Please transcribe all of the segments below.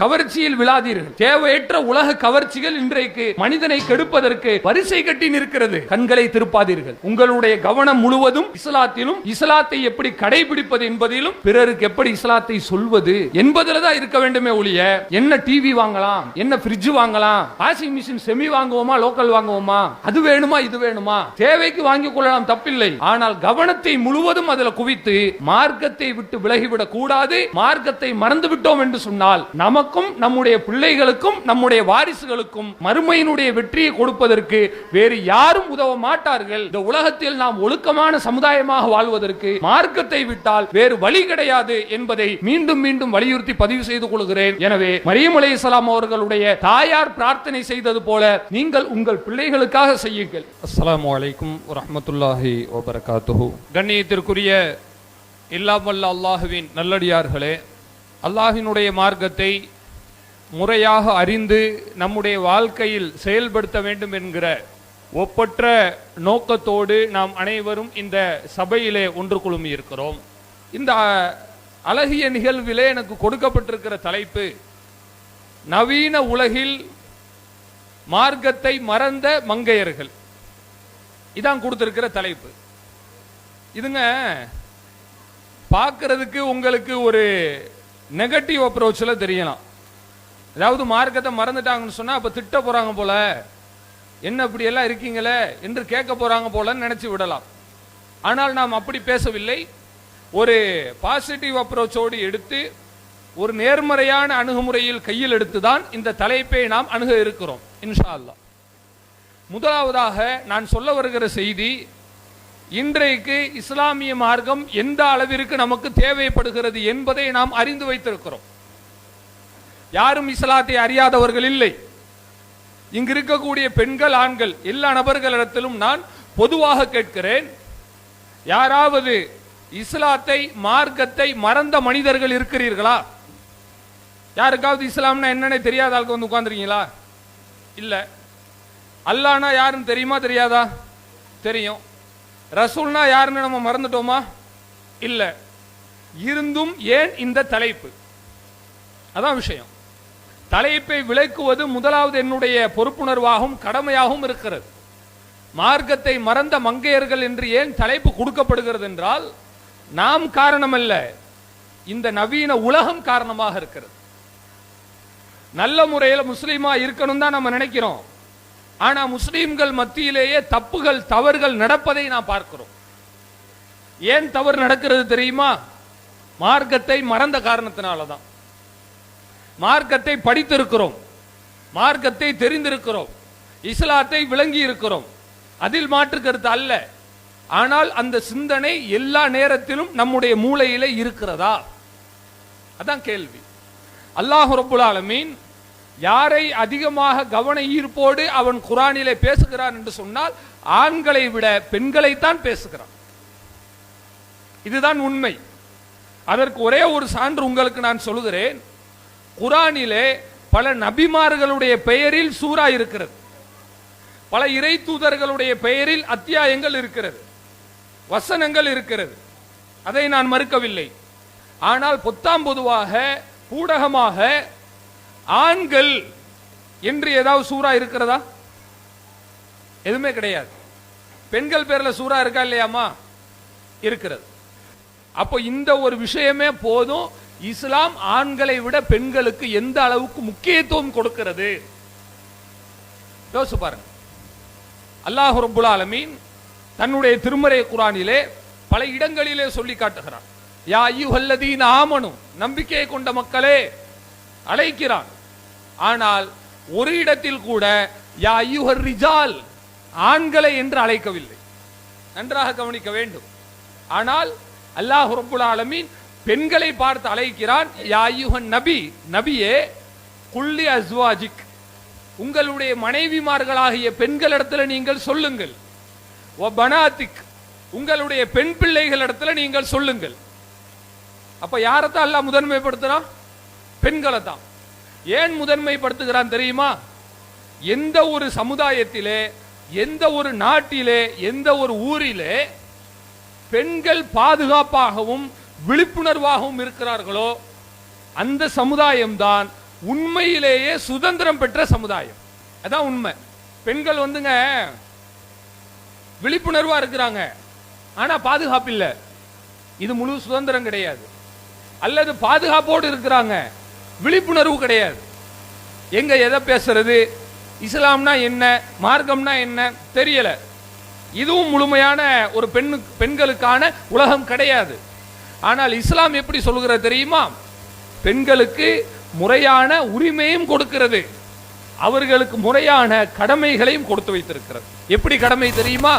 கவர்ச்சியில் விழாதீர்கள். தேவையற்ற உலக கவர்ச்சிகள் இன்றைக்கு மனிதனை கெடுப்பதற்கு வரிசை கட்டி நிற்கிறது. கண்களை திருப்பாதீர்கள். உங்களுடைய கவனம் முழுவதும் இஸ்லாத்திலும், இஸ்லாத்தை எப்படி கடைபிடிப்பது என்பதிலும், பிறருக்கு எப்படி இஸ்லாத்தை சொல்வது என்பதில் தான் இருக்க வேண்டுமே ஒழிய என்ன டிவி வாங்கலாம், என்ன ஃப்ரிட்ஜ் வாங்கலாம், வாஷிங் மிஷின் செமி வாங்குவோமா லோக்கல் வாங்குவோமா, அது வேணுமா இது வேணுமா, தேவைக்கு வாங்கிக் கொள்ளலாம், தப்பில்லை. ஆனால் கவனத்தை முழுவதும் அதில் குவித்து மார்க்கத்தை விட்டு விலகிவிடக் கூடாது. மார்க்கத்தை மறந்து விட்டோம் என்று சொன்னால் நமக்கும் நம்முடைய பிள்ளைகளுக்கும் நம்முடைய வாரிசுகளுக்கும் மறுமையினுடைய வெற்றியை கொடுப்பதற்கு வேறு யாரும் உதவ மாட்டார்கள். இந்த உலகத்தில் நாம் ஒழுக்கமான சமுதாயமாக வாழ்வதற்கு மார்க்கத்தை விட்டால் வேறு வழி கிடையாது என்பதை மீண்டும் மீண்டும் வலியுறுத்தி பதிவு செய்து கொள்கிறேன். எனவே மரியம் அலைஹிஸ்ஸலாம் அவர்களுடைய தாயார் பிரார்த்தனை செய்தது போல நீங்கள் உங்கள் பிள்ளைகளுக்காக செய்யுங்கள். அஸ்ஸலாமு அலைக்கும் வரஹ்மத்துல்லாஹி வபரகாத்துஹு. கண்ணியத்திற்குரிய எல்லாம் வல்ல அல்லாஹுவின் நல்லடியார்களே, அல்லாஹினுடைய மார்க்கத்தை முறையாக அறிந்து நம்முடைய வாழ்க்கையில் செயல்படுத்த வேண்டும் என்கிற ஒப்பற்ற நோக்கத்தோடு நாம் அனைவரும் இந்த சபையிலே ஒன்று குழுமி இருக்கிறோம். இந்த அழகிய நிகழ்விலே எனக்கு கொடுக்கப்பட்டிருக்கிற தலைப்பு நவீன உலகில் மார்க்கத்தை மறந்த மங்கையர்கள். இதான் கொடுத்திருக்கிற தலைப்பு. இதுங்க பார்க்கறதுக்கு உங்களுக்கு ஒரு நெகட்டிவ் அப்ரோச்சில் தெரியலாம். அதாவது மார்க்கத்தை மறந்துட்டாங்கன்னு சொன்னா அப்ப திட்ட போறாங்க போல, என்ன இப்படி எல்லாம் இருக்கீங்களே என்று கேட்க போறாங்க போல நினைச்சு விடலாம். ஆனால் நாம் அப்படி பேசவில்லை. ஒரு பாசிட்டிவ் அப்ரோச்சோடு எடுத்து ஒரு நேர்மறையான அணுகுமுறையில் கையில் எடுத்துதான் இந்த தலைப்பை நாம் அணுக இருக்கிறோம் இன்ஷா அல்லாஹ். முதலாவதாக நான் சொல்ல வருகிற செய்தி, இன்றைக்கு இஸ்லாமிய மார்க்கம் எந்த அளவிற்கு நமக்கு தேவைப்படுகிறது என்பதை நாம் அறிந்து வைத்திருக்கிறோம். யாரும் இஸ்லாத்தை அறியாதவர்கள் இல்லை. இங்கு இருக்கக்கூடிய பெண்கள், ஆண்கள், எல்லா நபர்களிடத்திலும் நான் பொதுவாக கேட்கிறேன், யாராவது இஸ்லாத்தை மார்க்கத்தை மறந்த மனிதர்கள் இருக்கிறீர்களா? யாருக்காவது இஸ்லாம்னா என்னன்னு தெரியாத ஆளுக்கு வந்து உட்கார்ந்துருக்கீங்களா? இல்ல. அல்லாஹ்னா யாருன்னு தெரியுமா தெரியாதா? தெரியும். ரசூல்னா யாருன்னு நம்ம மறந்துட்டோமா? இல்ல. இருந்தும் ஏன் இந்த தலைப்பு? அதான் விஷயம். தலைப்பை விளக்குவது முதலாவது என்னுடைய பொறுப்புணர்வாகவும் கடமையாகவும் இருக்கிறது. மார்க்கத்தை மறந்த மங்கையர்கள் என்று ஏன் தலைப்பு கொடுக்கப்படுகிறது என்றால் நாம் காரணம் அல்ல, இந்த நவீன உலகம் காரணமாக இருக்கிறது. நல்ல முறையில் முஸ்லீமா இருக்கணும் தான் நம்ம நினைக்கிறோம். ஆனா முஸ்லீம்கள் மத்தியிலேயே தப்புகள், தவறுகள் நடப்பதை நாம் பார்க்கிறோம். ஏன் தவறு நடக்கிறது தெரியுமா? மார்க்கத்தை மறந்த காரணத்தினாலதான். மார்க்கத்தை படித்திருக்கிறோம், மார்க்கத்தை தெரிந்திருக்கிறோம், இஸ்லாத்தை விளங்கி இருக்கிறோம், அதில் மாற்று கருத்து அல்ல. ஆனால் அந்த சிந்தனை எல்லா நேரத்திலும் நம்முடைய மூளையிலே இருக்கிறதா? அதான் கேள்வி. அல்லாஹ் ரப்புல் ஆலமீன் யாரை அதிகமாக கவன ஈர்ப்போடு அவன் குர்ஆனிலே பேசுகிறான் என்று சொன்னால் ஆண்களை விட பெண்களைத்தான் பேசுகிறான். இதுதான் உண்மை. அதற்கு ஒரே ஒரு சான்று உங்களுக்கு நான் சொல்லுகிறேன். குர்ஆனிலே பல நபிமார்களுடைய பெயரில் சூரா இருக்கிறது, பல இறை தூதர்களுடைய பெயரில் அத்தியாயங்கள் இருக்கிறது, வசனங்கள் இருக்கிறது. அதை நான் மறுக்கவில்லை. ஆனால் பொத்தாம் பொதுவாக பூடகமாக ஆண்கள் என்று ஏதாவது சூரா இருக்கிறதா? எதுவுமே கிடையாது. பெண்கள் பேர்ல சூரா இருக்கா இல்லையாமா? இருக்கிறது. அப்போ இந்த ஒரு விஷயமே போதும், இஸ்லாம் ஆண்களை விட பெண்களுக்கு எந்த அளவுக்கு முக்கியத்துவம் கொடுக்கிறது யோசிச்சு பாருங்க. அல்லாஹ் ரப்புல் ஆலமீன் தன்னுடைய திருமறை குர்ஆனிலே பல இடங்களிலே சொல்லி காட்டுகிறான். யா அய்யுஹல்லதீன ஆமனு, நம்பிக்கையை கொண்ட மக்களே அழைக்கிறான். ஆனால் ஒரு இடத்தில் கூட யா அய்யுஹர் ரிஜால், ஆண்களை என்று அழைக்கவில்லை. நன்றாக கவனிக்க வேண்டும். ஆனால் அல்லாஹ் ரப்புல் ஆலமீன் பெண்களை பார்த்து அழைக்கிறான். யா அய்யுஹன் நபி, நபியே, குல்லி அஸ்வாஜிக், உங்களுடைய மனைவிமார்களாகிய பெண்களிடத்தில் நீங்கள் சொல்லுங்கள். வ பனாத்திக், உங்களுடைய பெண் பிள்ளைகளிடத்தில் நீங்கள் சொல்லுங்கள். அப்ப யாரைத்தான் அல்லாஹ் முதன்மைப்படுத்துறான்? பெண்களை தான். ஏன் முதன்மைப்படுத்துகிறான் தெரியுமா? எந்த ஒரு சமுதாயத்திலே, எந்த ஒரு நாட்டிலே, எந்த ஒரு ஊரிலே பெண்கள் பாதுகாப்பாகவும் விழிப்புணர்வாகவும் இருக்கிறார்களோ அந்த சமுதாயம்தான் உண்மையிலேயே சுதந்திரம் பெற்ற சமுதாயம். அதான் உண்மை. பெண்கள் வந்துங்க விழிப்புணர்வா இருக்கிறாங்க, ஆனா பாதுகாப்பு இல்லை. இது முழு சுதந்திரம் கிடையாது. அல்லது பாதுகாப்போடு இருக்கிறாங்க, விழிப்புணர்வு கிடையாது. எங்க எதை பேசுறது, இஸ்லாம்னா என்ன, மார்க்கம்னா என்ன தெரியல. இதுவும் முழுமையான ஒரு பெண்களுக்கான உலகம் கிடையாது. ஆனால் இஸ்லாம் எப்படி சொல்கிறது தெரியுமா? பெண்களுக்கு முறையான உரிமையும் கொடுக்கிறது, அவர்களுக்கு முறையான கடமைகளையும் கொடுத்து வைத்திருக்கிறது. எப்படி கடமை தெரியுமா?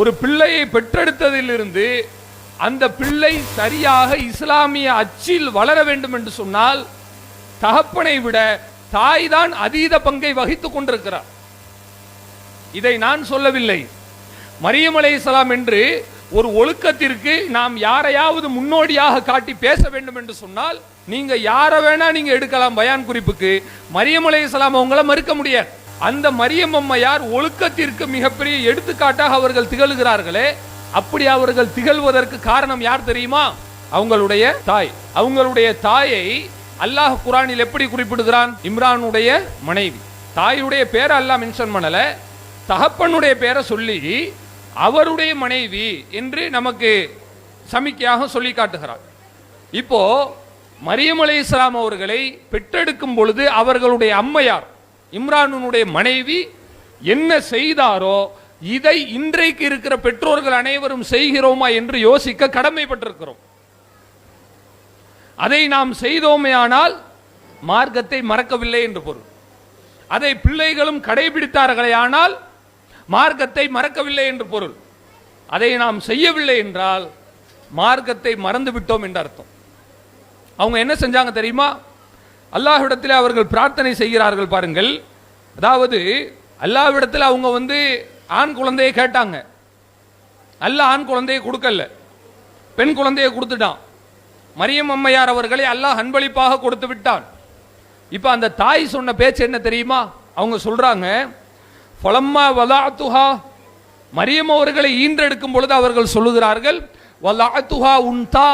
ஒரு பிள்ளையை பெற்றெடுத்ததிலிருந்து அந்த பிள்ளை சரியாக இஸ்லாமிய அச்சில் வளர வேண்டும் என்று சொன்னால் தகப்பனை விட தாய் தான் அதீத பங்கை வகித்துக் கொண்டிருக்கிறார். இதை நான் சொல்லவில்லை. மரியம் அலைஹிஸ்ஸலாம் என்று ஒரு ஒழுக்கத்திற்கு நாம் யாரையாவது முன்னோடியாக காட்டி பேச வேண்டும் என்று சொன்னால் நீங்க யார வேணா நீங்க எடுக்கலாம் பயான் குறிப்புக்கு. மரியம் அலைஹிஸ்ஸலாம் அவங்கள மறுக்க முடியாது. அந்த மரியம் அம்மையார் ஒழுக்கத்திற்கு மிகப்பெரிய எடுத்துக்காட்டாக அவர்கள் திகழ்கிறார்களே, அப்படி அவர்கள் திகழ்வதற்கு காரணம் யார் தெரியுமா? அவங்களுடைய தாய். அவங்களுடைய தாயை அல்லாஹ் குர்ஆனில் எப்படி குறிப்பிடுகிறான்? இம்ரானுடைய மனைவி. தாயுடைய பேரை அல்லாஹ் மென்ஷன் பண்ணல, தகப்பனுடைய பேரை சொல்லி அவருடைய மனைவி என்று நமக்கு சமிக்கையாக சொல்லி காட்டுகிறார். இப்போ மரியம் அலைஹிஸ்ஸலாம் அவர்களை பெற்றெடுக்கும் பொழுது அவர்களுடைய அம்மையார் இம்ரானுடைய மனைவி என்ன செய்தாரோ இதை இன்றைக்கு இருக்கிற பெற்றோர்கள் அனைவரும் செய்கிறோமா என்று யோசிக்க கடமைப்பட்டிருக்கிறோம். அதை நாம் செய்தோமே ஆனால் மார்க்கத்தை மறக்கவில்லை என்று பொருள். அதை பிள்ளைகளும் கடைபிடித்தார்களே ஆனால் மார்க்கத்தை மறக்கவில்லை என்று பொருள். அதை நாம் செய்யவில்லை என்றால் மார்க்கத்தை மறந்து விட்டோம் என்று அர்த்தம். அவங்க என்ன செஞ்சாங்க தெரியுமா? அல்லாஹ்விடத்தில் அவர்கள் பிரார்த்தனை செய்கிறார்கள் பாருங்கள். அதாவது அல்லாஹ்விடத்தில் அவங்க ஆண் குழந்தையை கேட்டாங்க. அல்லாஹ் ஆண் குழந்தையை கொடுக்கல, பெண் குழந்தையை கொடுத்துட்டான். மரியம் அம்மையார் அவர்களை அல்லாஹ் அன்பளிப்பாக கொடுத்து விட்டான். இப்ப அந்த தாய் சொன்ன பேச்சு என்ன தெரியுமா? அவங்க சொல்றாங்க, ஃபலம்மா வலஅத்துஹா, மரியம் அவர்களை ஈன்றெடுக்கும் பொழுது அவர்கள் சொல்லுகிறார்கள், வலஅத்துஹா உன்தா,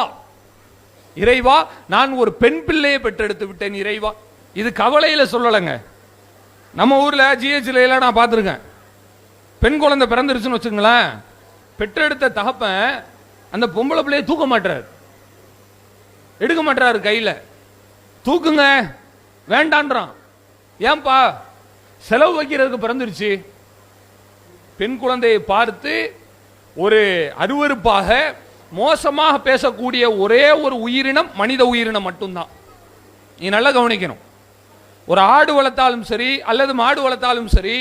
இறைவா நான் ஒரு பெண் பிள்ளையை பெற்றெடுத்து விட்டேன் இறைவா. இது கவலையில சொல்லலைங்க. நம்ம ஊர்ல ஜிஹெச்ல எல்லாம் நான் பார்த்துருக்கேன். பெண் குழந்தை பிறந்துருச்சுன்னு வச்சுங்களேன், பெற்றெடுத்த தகப்பன் அந்த பொம்பளை பிள்ளையை தூக்க மாட்டாரு, எடுக்க மாட்டாரு கையில. தூக்குங்க வேண்டான்றான். ஏன்பா? செலவு வைக்கிறதுக்கு பிறந்துருச்சு. பெண் குழந்தையை பார்த்து ஒரு அருவருப்பாக மோசமாக பேசக்கூடிய ஒரே ஒரு உயிரினம் மனித உயிரினம் மட்டும்தான். நீ நல்லா கவனிக்கணும். ஒரு ஆடு வளர்த்தாலும் சரி அல்லது மாடு வளர்த்தாலும் சரி,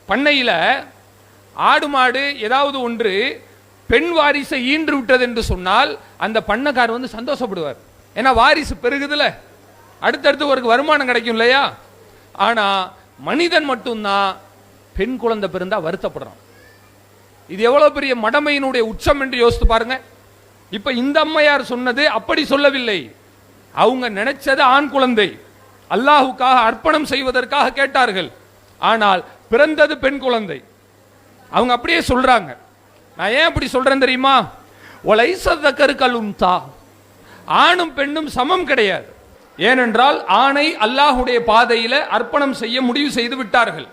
பண்ணையில் ஆடு மாடு ஏதாவது ஒன்று பெண் வாரிசை ஈன்று விட்டது என்று சொன்னால் அந்த பண்ணைக்கார் சந்தோஷப்படுவார். ஏன்னா வாரிசு பெருகுதுல, அடுத்தடுத்து ஒரு வருமானம் கிடைக்கும் இல்லையா? ஆனா மனிதன் மட்டும்தான் பெண் குழந்தை பிறந்தா வருத்தப்படுறான். இது எவ்வளவு பெரிய மடமையினுடைய உச்சம் என்று யோசித்து பாருங்க. இப்ப இந்த அம்மையார் சொன்னது அப்படி சொல்லவில்லை. அவங்க நினைச்சது ஆண் குழந்தை, அல்லாஹுக்காக அர்ப்பணம் செய்வதற்காக கேட்டார்கள். ஆனால் பிறந்தது பெண் குழந்தை. அவங்க அப்படியே சொல்றாங்க. நான் ஏன் அப்படி சொல்றேன் தெரியுமா? ஒலைசதக்கருக்கலும்தா, ஆணும் பெண்ணும் சமம் கிடையாது. ஏனென்றால் ஆணை அல்லாஹுடைய பாதையில அர்ப்பணம் செய்ய முடிவு செய்து விட்டார்கள்.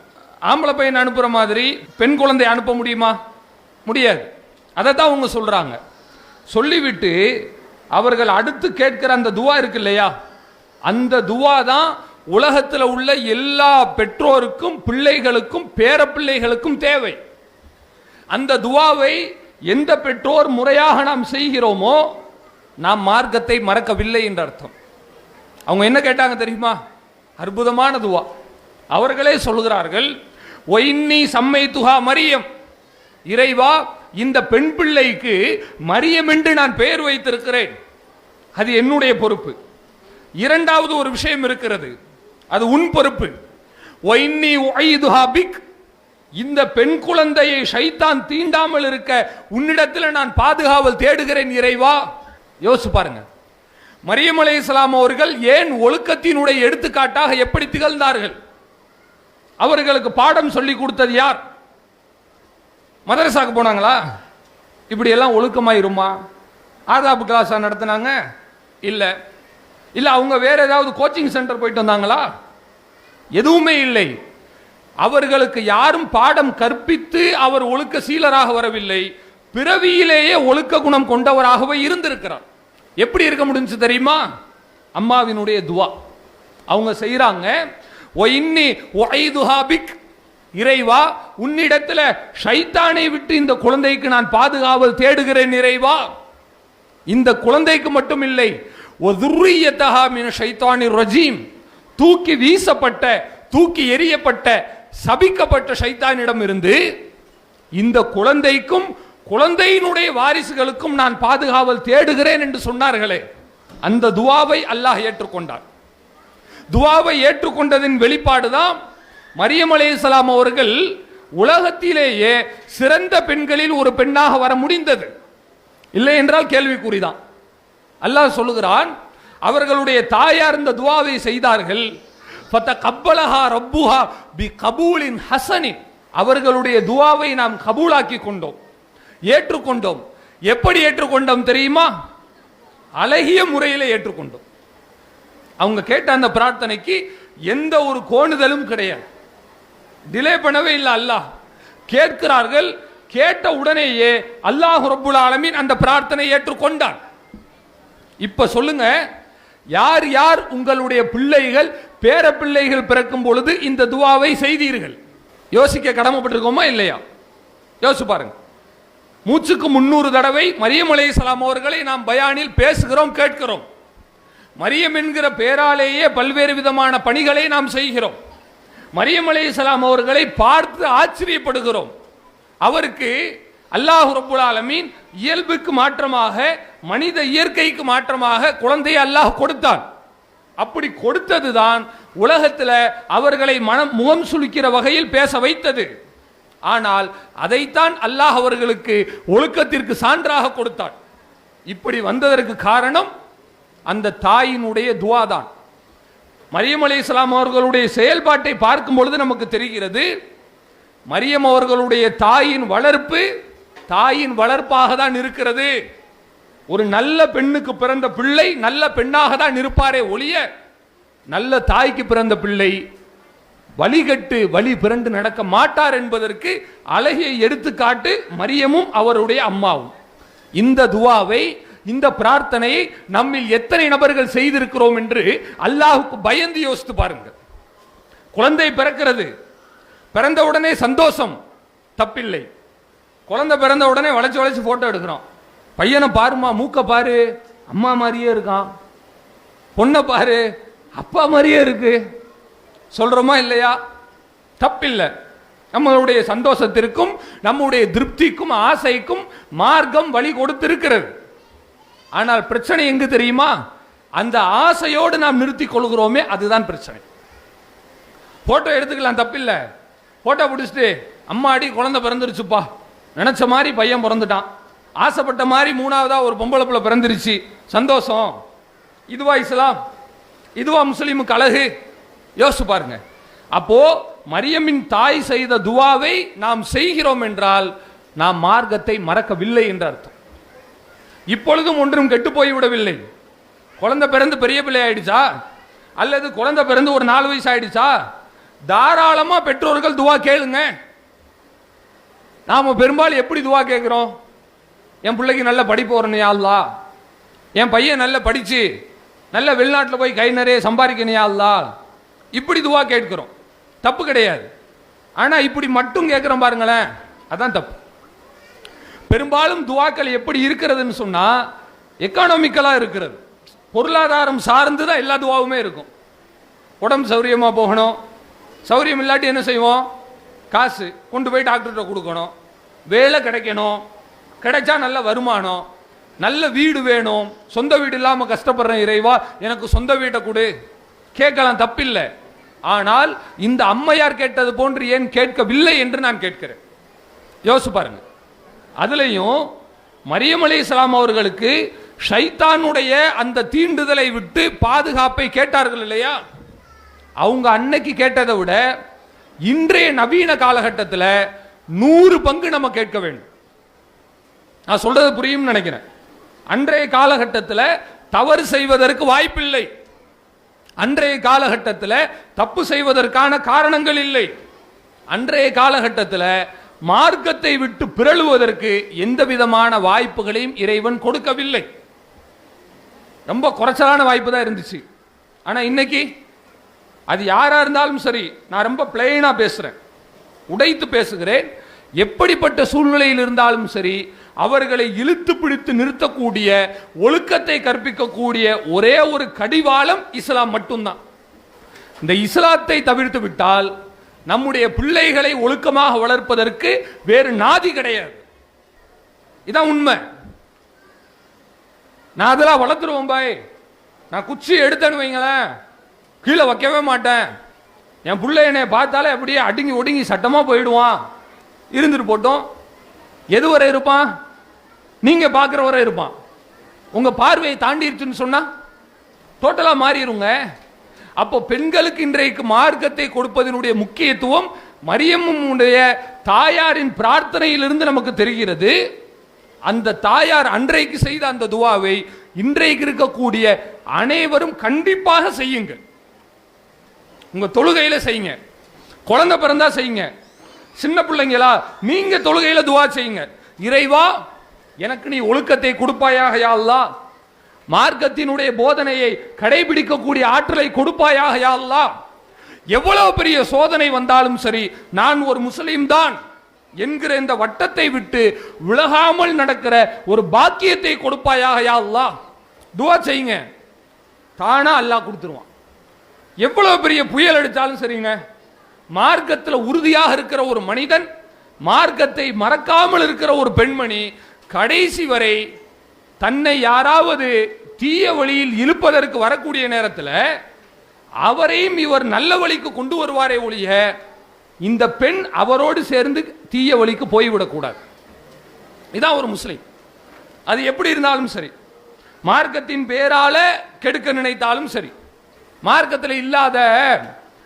ஆம்பளை பையன் அனுப்புற மாதிரி பெண் குழந்தை அனுப்ப முடியுமா? முடியாது. அதை தான் அவங்க சொல்றாங்க. சொல்லிவிட்டு அவர்கள் அடுத்து கேட்கிற அந்த துவா இருக்கு இல்லையா, அந்த துவா தான் உலகத்தில் உள்ள எல்லா பெற்றோருக்கும் பிள்ளைகளுக்கும் பேர பிள்ளைகளுக்கும் தேவை. அந்த துவாவை எந்த பெற்றோர் முறையாக நாம் செய்கிறோமோ நாம் மார்க்கத்தை மறக்கவில்லை என்ற அர்த்தம். அவங்க என்ன கேட்டாங்க தெரியுமா? அற்புதமான துவா. அவர்களே சொல்கிறார்கள், ஒயின்னி சம்மைத்துஹா மரியம், இறைவா இந்த பெண் பிள்ளைக்கு மரியம் என்று நான் பெயர் வைத்திருக்கிறேன், அது என்னுடைய பொறுப்பு. இரண்டாவது ஒரு விஷயம் இருக்கிறது, அது உன் பொறுப்பு. ஒயின்னி உஐதுஹா பிக், இந்த பெண் குழந்தையை ஷைத்தான் தீண்டாமல் இருக்க உன்னிடத்தில் நான் பாதுகாவல் தேடுகிறேன் இறைவா. யோசிச்சு பாருங்க, மரியம் அலைஹிஸ்ஸலாம் அவர்கள் ஏன் ஒழுக்கத்தினுடைய எடுத்துக்காட்டாக எப்படி திகழ்ந்தார்கள்? அவர்களுக்கு பாடம் சொல்லி கொடுத்தது யார்? மதரசாக்கு போனாங்களா? இப்படி எல்லாம் ஒழுக்கமாயிருமா? ஆதாபு கிளாஸா நடத்தினாங்க? இல்ல. இல்ல அவங்க வேற ஏதாவது கோச்சிங் சென்டர் போயிட்டு வந்தாங்களா? எதுவுமே இல்லை. அவர்களுக்கு யாரும் பாடம் கற்பித்து அவர் ஒழுக்க சீலராக வரவில்லை. பிறவியிலேயே ஒழுக்க குணம் கொண்டவராகவே இருந்திருக்கிறார். எப்படி இருக்க முடிஞ்சு தெரியுமா? அம்மாவினுடைய துவா அவங்க செய்யறாங்க. இறைவா, உன்னிடத்துல ஷைத்தானை விட்டு இந்த குழந்தைக்கு நான் பாதுகாவல் தேடுகிறேன் இறைவா. இந்த குழந்தைக்கு மட்டும் இல்லை, தூக்கி வீசப்பட்ட, தூக்கி எறியப்பட்ட, சபிக்கப்பட்ட ஷைத்தானிடம் இருந்து இந்த குழந்தைக்கும் குழந்தையினுடைய வாரிசுகளுக்கும் நான் பாதுகாவல் தேடுகிறேன் என்று சொன்னார்களே, அந்த துவாவை அல்லாஹ் ஏற்றுக்கொண்டார். துவாவை ஏற்றுக்கொண்டதின் வெளிப்பாடுதான் மரியம் அலைஹிஸ்ஸலாம் அவர்கள் உலகத்திலேயே சிறந்த பெண்களில் ஒரு பெண்ணாக வர முடிந்தது. இல்லை என்றால் கேள்விக்குறிதான். அல்லாஹ் சொல்லுகிறான், அவர்களுடைய தாயார் இந்த துவாவை செய்தார்கள். ஃபதகப்பலஹா ரப்புஹா பிகபூலின் ஹஸனின், அவர்களுடைய துவாவை நாம் கபூலாக்கி கொண்டோம், ஏற்றுக்கொண்டோம். எப்படி ஏற்றுக்கொண்டோம் தெரியுமா? அழகிய முறையில் ஏற்றுக்கொண்டோம். அவங்க கேட்ட அந்த பிரார்த்தனைக்கு எந்த ஒரு கோணுதலும் கிடையாது, டிலே பண்ணவே இல்லை. அல்லாஹ் கேட்கிறார்கள், கேட்ட உடனேயே அல்லாஹ் ரப்புல் ஆலமீன் அந்த பிரார்த்தனை ஏற்றுக்கொண்டார். இப்ப சொல்லுங்க, யார் யார் உங்களுடைய பிள்ளைகள் பேர பிள்ளைகள் பிறக்கும் பொழுது இந்த துவாவை செய்தீர்கள்? யோசிக்க கடமைப்பட்டிருக்கோமா இல்லையா? யோசிச்சு பாருங்க. மூச்சுக்கு 300 தடவை மரியம் அலைஹிஸ்ஸலாம் அவர்களை நாம் பயானில் பேசுகிறோம், கேட்கிறோம். மரியம் என்கிற பேராலேயே பல்வேறு விதமான பணிகளை நாம் செய்கிறோம். மரியம் அலைஹிஸ்ஸலாம் அவர்களை பார்த்து ஆச்சரியப்படுகிறோம். அவருக்கு அல்லாஹ் ரப்புல் ஆலமீன் இயல்புக்கு மாற்றமாக, மனித இயற்கைக்கு மாற்றமாக குழந்தையை அல்லாஹ் கொடுத்தான். அப்படி கொடுத்ததுதான் உலகத்தில் அவர்களை முகம் சுளிக்கிற வகையில் பேச வைத்தது. ஆனால் அதைத்தான் அல்லாஹ் அவர்களுக்கு ஒழுக்கத்திற்கு சான்றாக கொடுத்தான். இப்படி வந்ததற்கு காரணம் அந்த தாயினுடைய துவா தான். மரியம் அலைஹிஸ்ஸலாம் அவர்களுடைய செயல்பாட்டை பார்க்கும் பொழுது நமக்கு தெரிகிறது, மரியம் அவர்களுடைய தாயின் வளர்ப்பு தாயின் வளர்ப்பாக தான் இருக்கிறது. ஒரு நல்ல பெண்ணுக்கு பிறந்த பிள்ளை நல்ல பெண்ணாக தான் இருப்பாரே ஒழிய, நல்ல தாய்க்கு பிறந்த பிள்ளை வழிகட்டு வழி பிறண்டு நடக்க மாட்டார் என்பதற்கு அழகிய எடுத்துக்காட்டு மரியமும் அவருடைய அம்மாவும். இந்த துவாவை, இந்த பிரார்த்தனையை நம்மில் எத்தனை நபர்கள் செய்திருக்கிறோம் என்று அல்லாஹ்வுக்கு பயந்து யோசித்து பாருங்கள். குழந்தை பிறக்கிறது, பிறந்த உடனே சந்தோஷம், தப்பில்லை. குழந்தை பிறந்த உடனே வளைச்சு வளைச்சு போட்டோ எடுக்கிறோம். பையனை பாருமா, மூக்க பாரு, அம்மா மாதிரியே இருக்கான். பொண்ணை பாரு, அப்பா மாதிரியே இருக்கு சொல்றோமா இல்லையா? தப்பில்லை. நம்மளுடைய சந்தோஷத்திற்கும் நம்முடைய திருப்திக்கும் ஆசைக்கும் மார்க்கம் வழி கொடுத்திருக்கிறது. ஆனால் பிரச்சனை எங்கு தெரியுமா? அந்த ஆசையோடு நாம் நிறுத்திக் கொள்கிறோமே, அதுதான் பிரச்சனை. போட்டோ எடுத்துக்கலாம், தப்பில்லை. போட்டோ பிடிச்சிட்டு அம்மாடி குழந்தை பிறந்துருச்சுப்பா, நினைச்ச மாதிரி பையன் பிறந்துட்டான், ஆசைப்பட்ட மாதிரி 3ஆவதா ஒரு பொம்பளை பிள்ளை பிறந்துருச்சு, சந்தோஷம். இதுவா இஸ்லாம்? இதுவா முஸ்லீமுக்கு அழகு? யோசிச்சு பாருங்க. அப்போ மரியமின் தாய் செய்த துவாவை நாம் செய்கிறோம் என்றால் நாம் மார்க்கத்தை மறக்கவில்லை என்ற அர்த்தம். இப்பொழுதும் ஒன்றும் கெட்டு போய்விடவில்லை. குழந்தை பிறந்து பெரிய பிள்ளை ஆயிடுச்சா, அல்லது குழந்தை பிறந்து ஒரு 4 வயசு ஆயிடுச்சா, தாராளமா பெற்றோர்கள் துவா கேளுங்க. நாம பெரும்பாலும் எப்படி துவா கேட்கிறோம்? என் பிள்ளைக்கு நல்ல படிப்பு வரணும் யா அல்லாஹ், என் பையன் நல்ல படிச்சு நல்ல வெளிநாட்டில் போய் கை நிறைய சம்பாதிக்கணும் யா அல்லாஹ், இப்படி துவா கேட்கிறோம். தப்பு கிடையாது. ஆனா இப்படி மட்டும் கேட்கிறோம் பாருங்களேன், அதான் தப்பு. பெரும்பாலும் துவாக்கள் எப்படி இருக்கிறதுன்னு சொன்னா எக்கானமிக்கலா இருக்கிறது, பொருளாதாரம் சார்ந்து தான் எல்லா துவாவுமே இருக்கும். உடம்பு சௌரியமா போகணும், சௌரியம் இல்லாட்டி என்ன செய்வோம்? காசு கொண்டு போய் டாக்டர்கிட்ட கொடுக்கணும், வேலை கிடைக்கணும், கிடைச்சா நல்ல வருமானம், நல்ல வீடு வேணும், சொந்த வீடு இல்லாமல் கஷ்டப்படுறேன் இறைவா எனக்கு சொந்த வீட்டை கொடு, கேட்கலாம், தப்பில்லை. ஆனால் இந்த அம்மையார் கேட்டது போன்று ஏன் கேட்கவில்லை என்று நான் கேட்கிறேன். யோசிச்சு பாருங்க. அதுலேயும் மரியம் அலைஹிஸ்ஸலாம் அவர்களுக்கு ஷைத்தானுடைய அந்த தீண்டுதலை விட்டு பாதுகாப்பை கேட்டார்கள் இல்லையா? அவங்க அன்னைக்கு கேட்டதை விட இன்றைய நவீன காலகட்டத்தில் 100 பங்கு நம்ம கேட்க வேண்டும். நான் சொல்றது புரியும் நினைக்கிறேன். அன்றைய காலகட்டத்தில் தவறு செய்வதற்கு வாய்ப்பில்லை. அன்றைய காலகட்டத்தில் தப்பு செய்வதற்கான காரணங்கள் இல்லை. அன்றைய காலகட்டத்தில் மார்க்கத்தை விட்டு பிறழுவதற்கு எந்த விதமான வாய்ப்புகளையும் இறைவன் கொடுக்கவில்லை. ரொம்ப குறைச்சலான வாய்ப்பு தான் இருந்துச்சு. ஆனா இன்னைக்கு அது யாரா இருந்தாலும் சரி, நான் ரொம்ப பிளெயினா பேசுறேன், உடைத்து பேசுகிறேன். எப்படிப்பட்ட சூழ்நிலையில் இருந்தாலும் சரி, அவர்களை இழுத்து பிடித்து நிறுத்தக்கூடிய, ஒழுக்கத்தை கற்பிக்கக்கூடிய ஒரே ஒரு கடிவாளம் இஸ்லாம் மட்டும்தான். இந்த இஸ்லாத்தை தவிர்த்து விட்டால் நம்முடைய பிள்ளைகளை ஒழுக்கமாக வளர்ப்பதற்கு வேறு நாதி கிடையாது. இதான் உண்மை. நான் அதெல்லாம் வளர்த்துருவோம் பாய். நான் குச்சி எடுத்தேன்னு வைங்களேன், கீழே வைக்கவே மாட்டேன். என் பிள்ளை என்னை பார்த்தாலே அப்படியே அடுங்கி ஒடுங்கி சட்டமா போயிடுவான். இருந்துட்டு போட்டோம். எது வரை இருப்பான்? நீங்க பார்க்குற வரை இருப்பான். உங்க பார்வையை தாண்டிடுச்சுன்னு சொன்னா டோட்டலா மாறிடுங்க. அப்போ பெண்களுக்கு இன்றைக்கு மார்க்கத்தை கொடுப்பதனுடைய முக்கியத்துவம் மரியம்முடைய தாயாரின் பிரார்த்தனையிலிருந்து நமக்கு தெரிகிறது. அந்த தாயார் அன்றைக்கு செய்த அந்த துவாவை இன்றைக்கு இருக்கக்கூடிய அனைவரும் கண்டிப்பாக செய்யுங்க. உங்க தொழுகையில செய்யுங்க, குழந்தை பிறந்தா செய்யுங்க, சின்ன பிள்ளைங்களா நீங்க தொழுகையில துவா செய்யுங்க. இறைவா, எனக்கு நீ ஒழுக்கத்தை கொடுப்பாயாக யா அல்லாஹ், மார்க்கத்தினுடைய போதனையை கடைபிடிக்கக்கூடிய ஆற்றலை கொடுப்பாயாக யா அல்லாஹ். எவ்வளவு பெரிய சோதனை வந்தாலும் சரி, நான் ஒரு முஸ்லீம் தான் என்கிற இந்த வட்டத்தை விட்டு விலகாமல் நடக்கிற ஒரு பாக்கியத்தை கொடுப்பாயாக யா அல்லாஹ். துவா செய்யுங்க, தானா அல்லாஹ் கொடுத்துருவான். எவ்வளவு பெரிய புயல் அடித்தாலும் சரிங்க, மார்க்கத்தில் உறுதியாக இருக்கிற ஒரு மனிதன், மார்க்கத்தை மறக்காமல் இருக்கிற ஒரு பெண்மணி, கடைசி வரை தன்னை யாராவது தீய வழியில் இழுப்பதற்கு வரக்கூடிய நேரத்தில் அவரையும் இவர் நல்ல வழிக்கு கொண்டு வருவாரே ஒழிய இந்த பெண் அவரோடு சேர்ந்து தீய வழிக்கு போய்விடக்கூடாது. இதான் ஒரு முஸ்லிம். அது எப்படி இருந்தாலும் சரி, மார்க்கத்தின் பேரால கெடுக்க நினைத்தாலும் சரி, மார்க்கத்தில் இல்லாத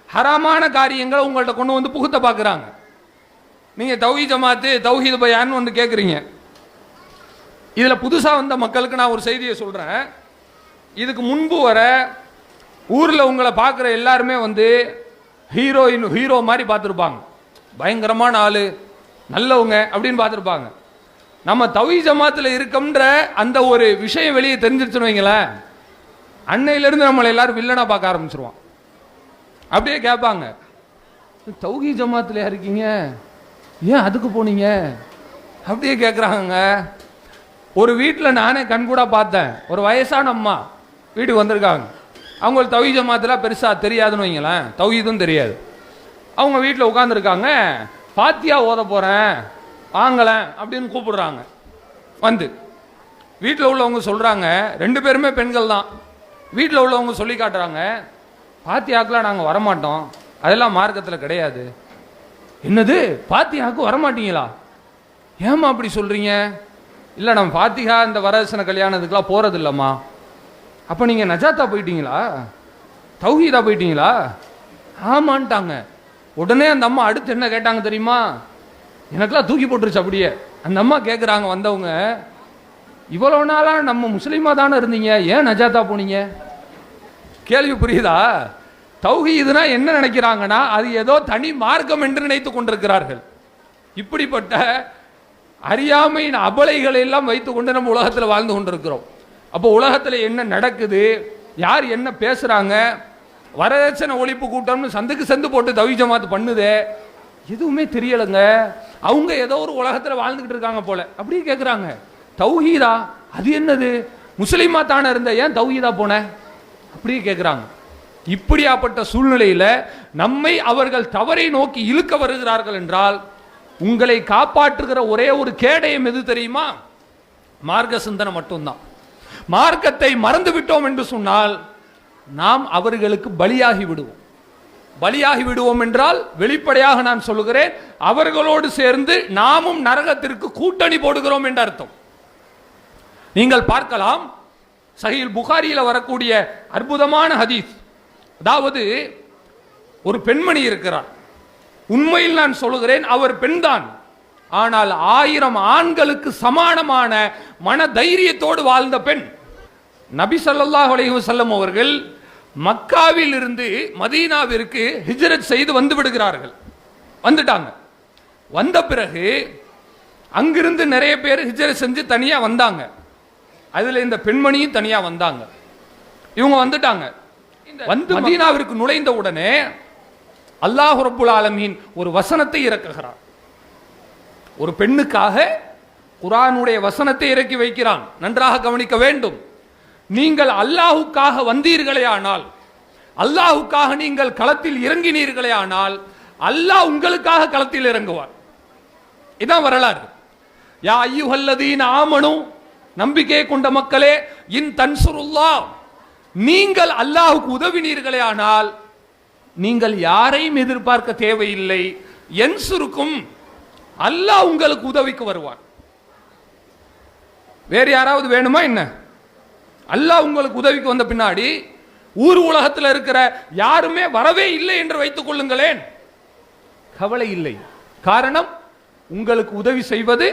ஹராமான காரியங்களை உங்கள்கிட்ட கொண்டு வந்து புகுத்த பார்க்குறாங்க. நீங்க தௌஹீத் ஜமாத்து தௌஹீத் பயான் வந்து கேட்குறீங்க. இதுல புதுசா வந்த மக்களுக்கு நான் ஒரு செய்தியை சொல்றேன். இதுக்கு முன்பு வர ஊர்ல உங்களை பார்க்குற எல்லாருமே வந்து ஹீரோ மாதிரி பார்த்துருப்பாங்க, பயங்கரமான ஆளு, நல்லவங்க அப்படின்னு பார்த்துருப்பாங்க. நம்ம தௌஹீத் ஜமாத்தில் இருக்கோம்ன்ற அந்த ஒரு விஷயம் வெளியே தெரிஞ்சிருச்சுன்னு வைங்களேன், அன்னையிலிருந்து நம்மளை எல்லாரும் வில்லனா பார்க்க ஆரம்பிச்சிருவான். அப்படியே கேட்பாங்க, தௌஹீத் ஜமாத்தில் இருக்கீங்க, ஏன் அதுக்கு போனீங்க அப்படியே கேட்குறாங்க. ஒரு வீட்டில் நானே கண்கூட பார்த்தேன். ஒரு வயசான அம்மா வீட்டுக்கு வந்திருக்காங்க. அவங்களுக்கு தௌஹீத் ஜமாத்தில் பெருசாக தெரியாதுன்னு வைங்களேன், தௌஹீதும் தெரியாது. அவங்க வீட்டில் உட்காந்துருக்காங்க. ஃபாத்தியா ஓத போகிறேன் வாங்கலேன் அப்படின்னு கூப்பிடுறாங்க. வந்து வீட்டில் உள்ளவங்க சொல்கிறாங்க, ரெண்டு பேருமே பெண்கள் தான். வீட்டில் உள்ளவங்க சொல்லி காட்டுறாங்க, பாத்தியாக்கெலாம் நாங்கள் வரமாட்டோம், அதெல்லாம் மார்க்கத்தில் கிடையாது. என்னது, பாத்தியாவுக்கு வரமாட்டீங்களா? ஏம்மா அப்படி சொல்கிறீங்க? இல்லை, நம்ம பாத்திகா இந்த வரதட்சணை கல்யாணத்துக்கெலாம் போகிறது இல்லைம்மா. அப்போ நீங்கள் நஜாத்தா போயிட்டீங்களா, தௌஹீதா போயிட்டீங்களா? ஆமான்ட்டாங்க. உடனே அந்த அம்மா அடுத்து என்ன கேட்டாங்க தெரியுமா? எனக்கெல்லாம் தூக்கி போட்டுருச்சு அப்படியே. அந்த அம்மா கேட்குறாங்க வந்தவங்க, இவ்வளோ நாளாக நம்ம முஸ்லீமாக தானே இருந்தீங்க, ஏன் நஜாத்தா போனீங்க? கேள்வி புரியுதா? தௌஹீதுனா என்ன நினைக்கிறாங்கன்னா அது ஏதோ தனி மார்க்கம் என்று நினைத்து கொண்டிருக்கிறார்கள். இப்படிப்பட்ட அறியாமையின் அபலைகளை எல்லாம் வைத்துக் கொண்டு நம்ம உலகத்தில் வாழ்ந்து கொண்டிருக்கிறோம். அப்போ உலகத்தில் என்ன நடக்குது, யார் என்ன பேசுறாங்க, வரதட்சணை ஒழிப்பு கூட்டம்னு சந்துக்கு சந்து போட்டு தௌஹீத் ஜமாத் பண்ணுதே, எதுவுமே தெரியலைங்க. அவங்க ஏதோ ஒரு உலகத்தில் வாழ்ந்துகிட்டு இருக்காங்க போல. அப்படியே கேட்குறாங்க, தௌஹீதா அது என்னது, முஸ்லீமா தானே இருந்த, ஏன் தௌஹீதா போன அப்படியே கேட்குறாங்க. இப்படியாப்பட்ட சூழ்நிலையில் நம்மை அவர்கள் தவறை நோக்கி இழுக்க வருகிறார்கள் என்றால் உங்களை காப்பாற்றுகிற ஒரே ஒரு கேடயம் எது தெரியுமா? மார்க்க சிந்தனை மட்டும்தான். மார்க்கத்தை மறந்து விட்டோம் என்று சொன்னால் நாம் அவர்களுக்கு பலியாகி விடுவோம். பலியாகி விடுவோம் என்றால் வெளிப்படையாக நான் சொல்லுகிறேன், அவர்களோடு சேர்ந்து நாமும் நரகத்திற்கு கூட்டணி போடுகிறோம் என்ற அர்த்தம். நீங்கள் பார்க்கலாம், சஹீஹ் புகாரியில் வரக்கூடிய அற்புதமான ஹதீஸ். அதாவது ஒரு பெண்மணி இருக்கிறார். உண்மையில் நான் சொல்லுகிறேன், அவர் பெண்தான். ஆனால் 1000 ஆண்களுக்கு சமானமான மன தைரியத்தோடு வாழ்ந்த பெண். நபி ஸல்லல்லாஹு அலைஹி வஸல்லம் அவர்கள் மக்காவில் இருந்து மதீனாவிற்கு ஹிஜ்ரத் செய்து வந்து விடுகிறார்கள். வந்துட்டாங்க. வந்த பிறகு அங்கிருந்து நிறைய பேர் ஹிஜ்ரத் செஞ்சு தனியா வந்தாங்க. அதுல இந்த பெண்மணியும் தனியா வந்தாங்க. இவங்க வந்துட்டாங்க. வந்து மதீனாவிற்கு நுழைந்த உடனே அல்லாஹ் ரப்புல் ஆலமீன் ஒரு வசனத்தை இறக்குகிறார். ஒரு பெண்ணுக்காக குர்ஆனுடைய வசனத்தை இறக்கி வைக்கிறான். நன்றாக கவனிக்க வேண்டும். நீங்கள் அல்லாஹ்வுக்காக வந்தீர்களே ஆனால், அல்லாஹ்வுக்காக நீங்கள் களத்தில் இறங்கினீர்களே ஆனால், அல்லாஹ் உங்களுக்காக களத்தில் இறங்குவார். இதான் வரலாறு. யா அய்யுஹல்லதீன ஆமனு, நம்பிக்கை கொண்ட மக்களே, இன் தன்சுருல்லாஹ், நீங்கள் அல்லாஹ்வுக்கு உதவினீர்களே ஆனால் நீங்கள் யாரையும் எதிர்பார்க்க தேவையில்லை. யன்சுருக்கும், அல்லாஹ் உங்களுக்கு உதவிக்கு வருவான். வேற யாராவது வேணுமா என்ன? அல்லாஹ் உங்களுக்கு உதவிக்கு வந்த பின்னாடி ஊர் உலகத்தில் இருக்கிற யாருமே வரவே இல்லை என்று வைத்துக் கொள்ளுங்களேன், கவலை இல்லை. காரணம், உங்களுக்கு உதவி செய்வது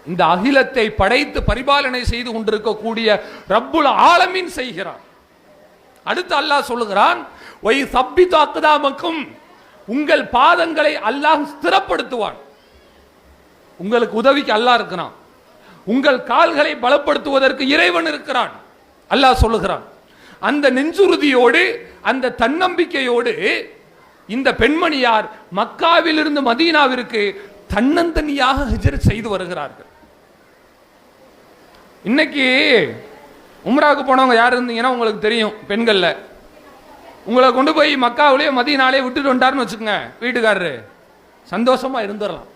இந்த அகிலத்தை படைத்து பரிபாலனை செய்து கொண்டிருக்கக்கூடிய ரப்புல் ஆலமீன் செய்கிறான். அடுத்து அல்லாஹ் சொல்லுகிறான், வை சப்பித்து அக்தாமக்கும், உங்கள் பாதங்களை அல்லாஹ் ஸ்திரப்படுத்துவான். உங்களுக்கு உதவிக்கு அல்லாஹ் இருக்கிறான். உங்கள் கால்களை பலப்படுத்துவதற்கு இறைவன் இருக்கிறான். அல்லாஹ் சொல்லுகிறான். அந்த நெஞ்சுறுதியோடு, அந்த தன்னம்பிக்கையோடு இந்த பெண்மணியார் மக்காவில் இருந்து மதீனாவிற்கு தன்னந்தனியாக ஹிஜ்ரத் செய்து வருகிறார்கள். இன்னைக்கு உம்ராவுக்கு போனவங்க யார் இருந்தீங்கன்னா உங்களுக்கு தெரியும். பெண்கள்ல உங்களை கொண்டு போய் மக்காவிலேயே மதீனாலே விட்டுட்டு வந்துட்டாருன்னு வச்சுக்கோங்க, வீட்டுக்காரரு சந்தோஷமா இருந்துடலாம்.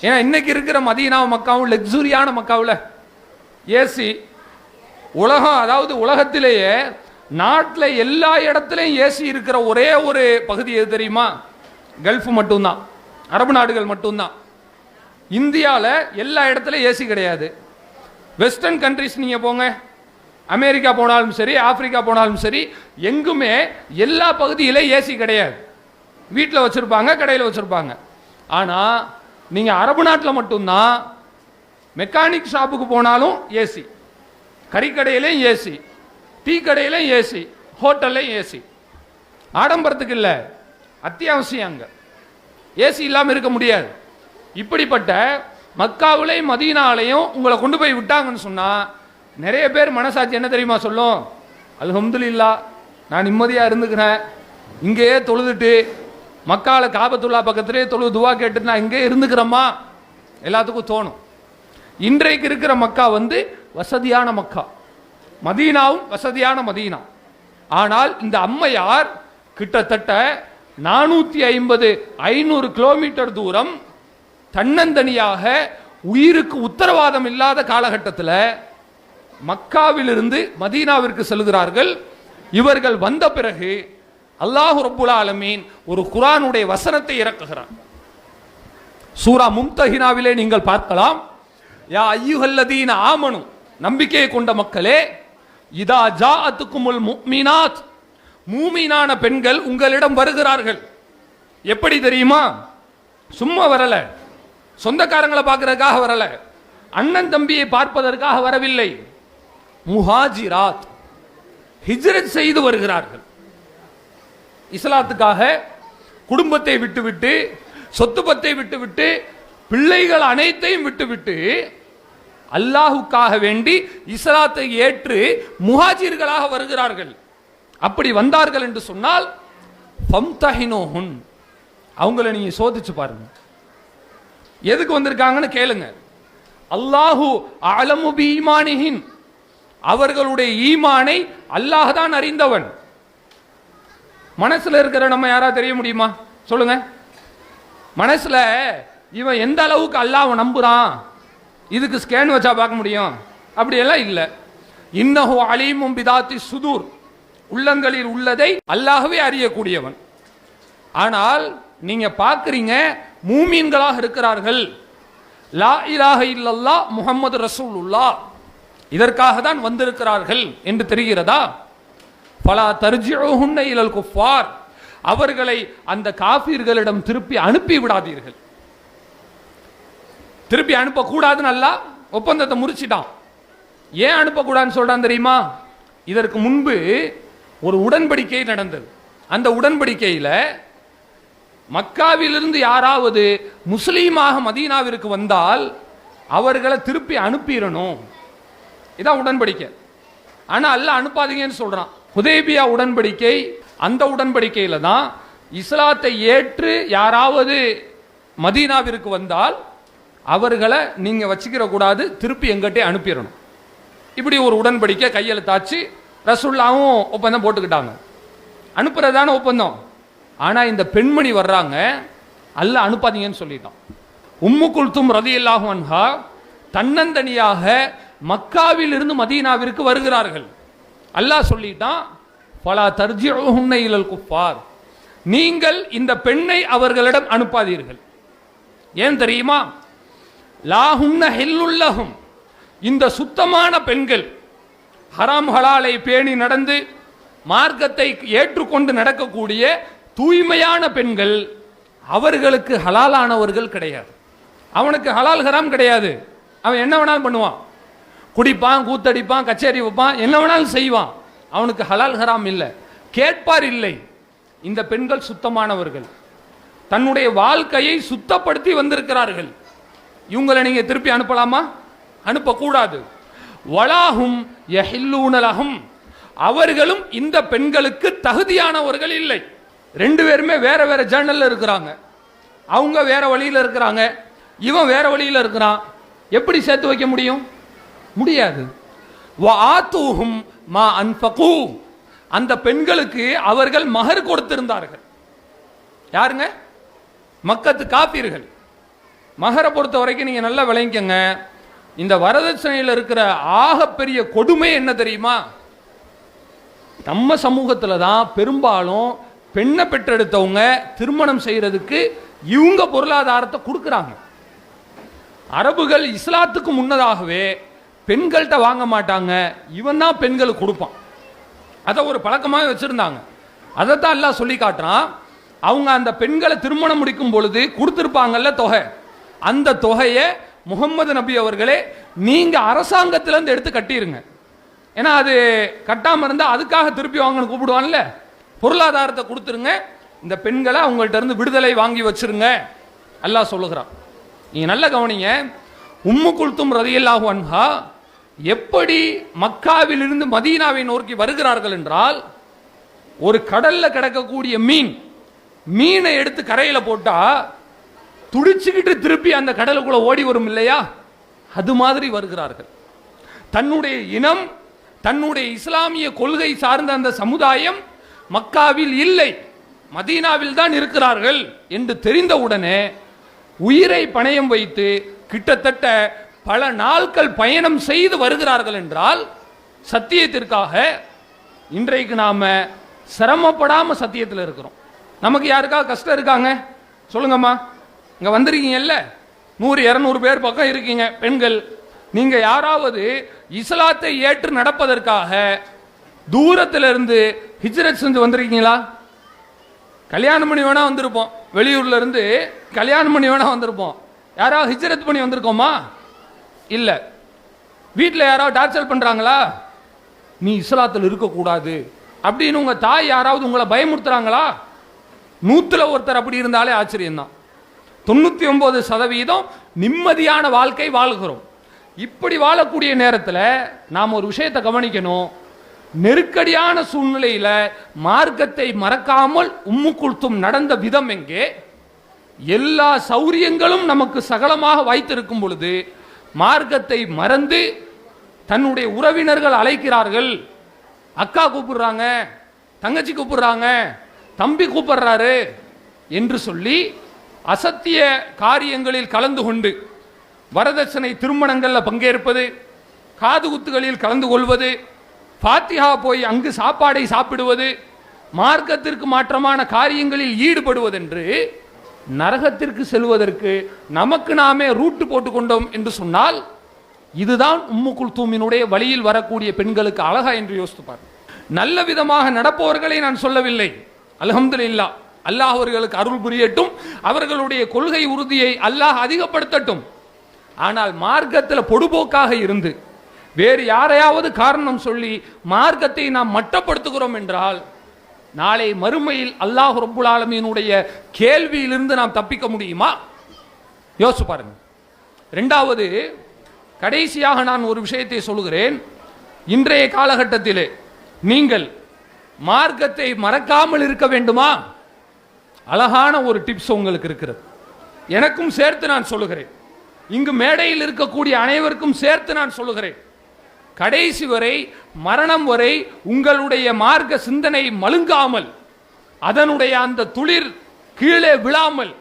ஏன்னா இன்னைக்கு இருக்கிற மதீனாவும் மக்காவும் லக்ஸுரியான மக்காவில் ஏசி உலகம், அதாவது உலகத்திலேயே நாட்டில் எல்லா இடத்துலையும் ஏசி இருக்கிற ஒரே ஒரு பகுதி எது தெரியுமா? கல்ஃப் மட்டும்தான், அரபு நாடுகள் மட்டும்தான். இந்தியாவில் எல்லா இடத்துலையும் ஏசி கிடையாது. வெஸ்டர்ன் கண்ட்ரிஸ் நீங்கள் போங்க, அமெரிக்கா போனாலும் சரி, ஆப்பிரிக்கா போனாலும் சரி, எங்குமே எல்லா பகுதியிலும் ஏசி கிடையாது. வீட்டில் வச்சுருப்பாங்க, கடையில் வச்சுருப்பாங்க. ஆனால் நீங்கள் அரபு நாட்டில் மட்டும்தான் மெக்கானிக் ஷாப்புக்கு போனாலும் ஏசி, கறிக்கடையிலையும் ஏசி, டீ கடையிலையும் ஏசி, ஹோட்டல்லையும் ஏசி. ஆடம்பரத்துக்கு இல்லை, அத்தியாவசியம். அங்கே ஏசி இல்லாமல் இருக்க முடியாது. இப்படிப்பட்ட மக்காவிலையும் மதீனாலையும் உங்களை கொண்டு போய் விட்டாங்கன்னு சொன்னால் நிறைய பேர் மனசாட்சி என்ன தெரியுமா சொல்லும்? அல்ஹம்துலில்லாஹ், நான் நிம்மதியாக இருந்துக்கிறேன், இங்கேயே தொழுதுட்டு மக்கால காபத்துல்லா பக்கத்திலே தொழுது துவா கேட்டு நான் இங்கே இருந்துக்கிறோமா எல்லாத்துக்கும் தோணும். இன்றைக்கு இருக்கிற மக்கா வந்து வசதியான மக்கா, மதீனாவும் வசதியான மதீனா. ஆனால் இந்த அம்மையார் கிட்டத்தட்ட 450-500 கிலோமீட்டர் தூரம் தன்னந்தனியாக உயிருக்கு உத்தரவாதம் இல்லாத காலகட்டத்தில் மக்காவிலிருந்து மதீனாவிற்கு செல்கிறார்கள். இவர்கள் வந்த பிறகு அல்லாஹ் ரப்புல் ஆலமீன் ஒரு குர்ஆனுடைய வசனத்தை இறக்குகிறார். சூரா மும்தஹினாவிலே நீங்கள் பார்க்கலாம். யா அய்யுஹல்லதீன ஆமனு, நம்பிக்கையை கொண்ட மக்களே, இதா ஜாஅத்துக்குமுல் முஃமினாத், மூமினான பெண்கள் உங்களிடம் வருகிறார்கள். எப்படி தெரியுமா? சும்மா வரல, சொந்தக்காரங்களை பார்க்கறதுக்காக வரல, அண்ணன் தம்பியை பார்ப்பதற்காக வரவில்லை. முஹாஜிராத், ஹிஜ்ரத் செய்து வருகிறார்கள். இஸ்லாத்துக்காக குடும்பத்தை விட்டுவிட்டு, சொத்து பத்தை விட்டுவிட்டு, பிள்ளைகள் அனைத்தையும் விட்டுவிட்டு அல்லாஹுக்காக வேண்டி இஸ்லாத்தை ஏற்று முஹாஜிர்களாக வருகிறார்கள். அப்படி வந்தார்கள் என்று சொன்னால் ஃபம்தஹினூஹுன், அவங்கள நீங்க சோதிச்சு பாருங்க. எதுக்கு வந்திருக்காங்கன்னு கேளுங்க. அல்லாஹு அலமு பி ஈமானிஹின், அவர்களுடைய ஈமானை அல்லாஹ் தான் அறிந்தவன். மனசுல இருக்கிற நம்ம யாரா தெரிய முடியுமா? சொல்லுங்க. மனசுல இவன் எந்த அளவுக்கு அல்லாஹ்வை நம்புறான், இதுக்கு ஸ்கேன் வச்சா பார்க்க முடியும்? அப்படியெல்லாம் இல்லை. இன்னஹு அலீமும் பிதாத்தி சுதூர், உள்ளங்களில் உள்ளதை அல்லாஹ்வே அறியக்கூடியவன். ஆனால் நீங்க பார்க்குறீங்க, மூமீன்களாக இருக்கிறார்கள், லா இலாஹ இல்லல்லாஹ் முஹம்மது ரசூலுல்லாஹ், இதற்காக தான் வந்திருக்கிறார்கள் என்று தெரிகிறதா? ஃபலா தர்ஜிஊஹுன்ன இலல் குஃபார், அவர்களை அந்த காஃபிர்களிடம் திருப்பி அனுப்பி விடாதீர்கள். திருப்பி அனுப்பக்கூடாதுன்னு அல்லாஹ் ஒப்பந்தத்தை முறிச்சிட்டான். ஏன் அனுப்பக்கூடாதுன்னு சொல்றான் தெரியுமா? இதற்கு முன்பு ஒரு உடன்படிக்கை நடந்தது. அந்த உடன்படிக்கையில் மக்காவிலிருந்து யாராவது முஸ்லீமாக மதீனாவிற்கு வந்தால் அவர்களை திருப்பி அனுப்பிடணும். இதான் உடன்படிக்கை. ஆனால் அல்லாஹ் அனுப்பாதீங்கன்னு சொல்றான். ஹுதைபியா உடன்படிக்கை, அந்த உடன்படிக்கையில தான் இஸ்லாத்தை ஏற்று யாராவது மதீனாவிற்கு வந்தால் அவர்களை நீங்க வச்சுக்கிற கூடாது, திருப்பி எங்கிட்டே அனுப்பிடணும். இப்படி ஒரு உடன்படிக்கை கையெழுத்தாச்சு. ரசூலுல்லாஹ்வும் ஒப்பந்தம் போட்டுக்கிட்டாங்க. அனுப்புறதான ஒப்பந்தம். ஆனா இந்த பெண்மணி வர்றாங்க, அல்லாஹ் அனுப்பாதீங்கன்னு சொல்லிட்டான். உம்மு குல்தும் ரலியல்லாஹு அன்ஹா தன்னந்தனியாக மக்காவில் இருந்து மதீனாவிற்கு வருகிறார்கள். அல்லாஹ் சொல்லிட்டான், ஃபலா தர்ஜிஉஹுன்ன இலல் குஃபார், நீங்கள் இந்த பெண்ணை அவர்களிடம் அனுப்பாதீர்கள். ஏன் தெரியுமா? லாஹுன்ன ஹில்லுல்லஹும், இந்த சுத்தமான பெண்கள், ஹராம் ஹலாலை பேணி நடந்து மார்க்கத்தை ஏற்றுக்கொண்டு நடக்கக்கூடிய தூய்மையான பெண்கள், அவர்களுக்கு ஹலாலானவர்கள் கிடையாது. அவனுக்கு ஹலால் ஹராம் கிடையாது. அவன் என்ன வேணாலும் பண்ணுவான், குடிப்பான், கூத்தடிப்பான், கச்சேரி வைப்பான், என்ன வேணாலும் செய்வான். அவனுக்கு ஹலால் ஹராம் இல்லை, கேட்பார் இல்லை. இந்த பெண்கள் சுத்தமானவர்கள், தன்னுடைய வாழ்க்கையை சுத்தப்படுத்தி வந்திருக்கிறார்கள். இவங்களை நீங்க திருப்பி அனுப்பலாமா? அனுப்பக்கூடாது. வலாஹும் யஹில்லூன லஹும், அவர்களும் இந்த பெண்களுக்கு தகுதியானவர்கள் இல்லை. ரெண்டு பேருமே வேற வேற ஜேர்னல்ல இருக்கிறாங்க. அவங்க வேற வழியில் இருக்கிறாங்க, இவன் வேற வழியில் இருக்கிறான். எப்படி சேர்த்து வைக்க முடியும்? முடியாது. வஆத்துஹும் மா அன்ஃபகு, அந்த பெண்களுக்கு அவர்கள் மஹர் கொடுத்திருந்தார்கள். யாருங்க? மக்கத்து காப்பீர்கள். மஹரை பொறுத்த வரைக்கும் நீங்க நல்லா விளங்கிக்கங்க. இந்த வரதட்சணையில் இருக்கிற ஆகப்பெரிய கொடுமை என்ன தெரியுமா? நம்ம சமூகத்தில் தான் பெரும்பாலும் பெண்ணை பெற்றெடுத்தவங்க திருமணம் செய்யறதுக்கு இவங்க பொருளாதாரத்தை கொடுக்குறாங்க. அரபுகள் இஸ்லாத்துக்கு முன்னதாகவே பெண்கள்கிட்ட வாங்க மாட்டாங்க, இவன் தான் பெண்களுக்கு கொடுப்பான். அதை ஒரு பழக்கமாக வச்சிருந்தாங்க. அதைத்தான் எல்லாம் சொல்லி காட்டுறான். அவங்க அந்த பெண்களை திருமணம் முடிக்கும் பொழுது கொடுத்திருப்பாங்கல்ல தொகை, அந்த தொகையை முகமது நபி அவர்களே நீங்க அரசாங்கத்திலிருந்து எடுத்து கட்டிருங்க. ஏன்னா அது கட்டாம இருந்தா அதுக்காக திருப்பி வாங்கன்னு கூப்பிடுவான்ல, பொருளாதாரத்தை கொடுத்துருங்க, இந்த பெண்களை அவங்கள்ட்ட இருந்து விடுதலை வாங்கி வச்சிருங்க அல்லாஹ் சொல்லுகிறான். நீங்க நல்ல கவனிங்க. உம்மு குல்தும் ரலியல்லாஹு அன்ஹா எப்படி மக்காவில் இருந்து மதீனாவை நோக்கி வருகிறார்கள் என்றால், ஒரு கடல்ல கிடக்கக்கூடிய மீனை எடுத்து கரையில போட்டா துடிச்சுக்கிட்டு திருப்பி அந்த கடலுக்குள்ள ஓடி வரும் இல்லையா, அது மாதிரி வருகிறார்கள். தன்னுடைய இனம், தன்னுடைய இஸ்லாமிய கொள்கை சார்ந்த அந்த சமுதாயம் மக்காவில் இல்லை, மதீனாவில் தான் இருக்கிறார்கள் என்று தெரிந்தவுடனே உயிரை பணயம் வைத்து கிட்டத்தட்ட பல நாட்கள் பயணம் செய்து வருகிறார்கள் என்றால் சத்தியத்திற்காக. இன்றைக்கு நாம சிரமப்படாம சத்தியத்தில் இருக்கிறோம். நமக்கு யாருக்காக கஷ்டம் இருக்காங்க சொல்லுங்கம்மா? இங்க வந்திருக்கீங்கல்ல, 100-200 பேர் பக்கம் இருக்கீங்க பெண்கள். நீங்க யாராவது இஸ்லாத்தை ஏற்று நடப்பதற்காக தூரத்திலிருந்து ஹிஜ்ரத் செஞ்சு வந்திருக்கீங்களா? கல்யாணம் பண்ணி வேணா வந்திருப்போம், வெளியூர்ல இருந்து கல்யாணம் பண்ணி வேணா வந்திருப்போம். யாராவது ஹிஜ்ரத் பண்ணி வந்திருக்கோமா? இல்ல. வீட்டில் யாராவது டார்ச்சர் பண்றாங்களா? நீ இஸ்லாத்தில் இருக்கக்கூடாது அப்படின்னு உங்க தாய் யாராவது உங்களை பயமுறுத்துறாங்களா? 100ல் ஒருத்தர் அப்படி இருந்தாலே ஆச்சரியம் தான். 99% நிம்மதியான வாழ்க்கை வாழ்கிறோம். இப்படி வாழக்கூடிய நேரத்தில் நாம் ஒரு விஷயத்தை கவனிக்கணும். நெருக்கடியான சூழ்நிலையில மார்க்கத்தை மறக்காமல் உம்மு குல்தும் நடந்த விதம் எங்கே? எல்லா சௌரியங்களும் நமக்கு சகலமாக வைத்திருக்கும் பொழுது மார்க்கத்தை மறந்து தன்னுடைய உறவினர்கள் அழைக்கிறார்கள், அக்கா கூப்பிடுறாங்க, தங்கச்சி கூப்பிடுறாங்க, தம்பி கூப்பிடுறாரு என்று சொல்லி அசத்திய காரியங்களில் கலந்து கொண்டு வரதட்சணை திருமணங்களில் பங்கேற்பது, காது குத்துகளில் கலந்து கொள்வது, ஃபாத்திஹா போய் அங்கு சாப்பாடை சாப்பிடுவது, மார்க்கத்திற்கு மாற்றமான காரியங்களில் ஈடுபடுவதென்று நரகத்திற்கு செல்வதற்கு நமக்கு நாமே ரூட்டு போட்டு கொண்டோம் என்று சொன்னால் இதுதான் உம்மு குல்தூமினுடைய வழியில் வரக்கூடிய பெண்களுக்கு அழகா என்று யோசித்துப்பார். நல்ல விதமாக நடப்பவர்களை நான் சொல்லவில்லை, அல்ஹம்துலில்லாஹ், அல்லாஹ் அவர்களுக்கு அருள் புரியட்டும், அவர்களுடைய கொள்கை உறுதியை அல்லாஹ் அதிகப்படுத்தட்டும். ஆனால் மார்க்கத்தில் பொடுபோக்காக இருந்து வேறு யாரையாவது காரணம் சொல்லி மார்க்கத்தை நாம் மட்டப்படுத்துகிறோம் என்றால் நாளை மறுமையில் அல்லாஹ் ரப்புல் ஆலமீனுடைய கேள்வியிலிருந்து நாம் தப்பிக்க முடியுமா? யோசிச்சு பாருங்க. இரண்டாவது, கடைசியாக நான் ஒரு விஷயத்தை சொல்கிறேன். இன்றைய காலகட்டத்திலே நீங்கள் மார்க்கத்தை மறக்காமல் இருக்க வேண்டுமா? அழகான ஒரு டிப்ஸ் உங்களுக்கு இருக்கிறது. எனக்கும் சேர்த்து நான் சொல்லுகிறேன், இங்கு மேடையில் இருக்கக்கூடிய அனைவருக்கும் சேர்த்து நான் சொல்லுகிறேன். கடைசி வரை, மரணம் வரை உங்களுடைய மார்க்க சிந்தனை மழுங்காமல், அதனுடைய அந்த துளிர் கீழே விழாமல்,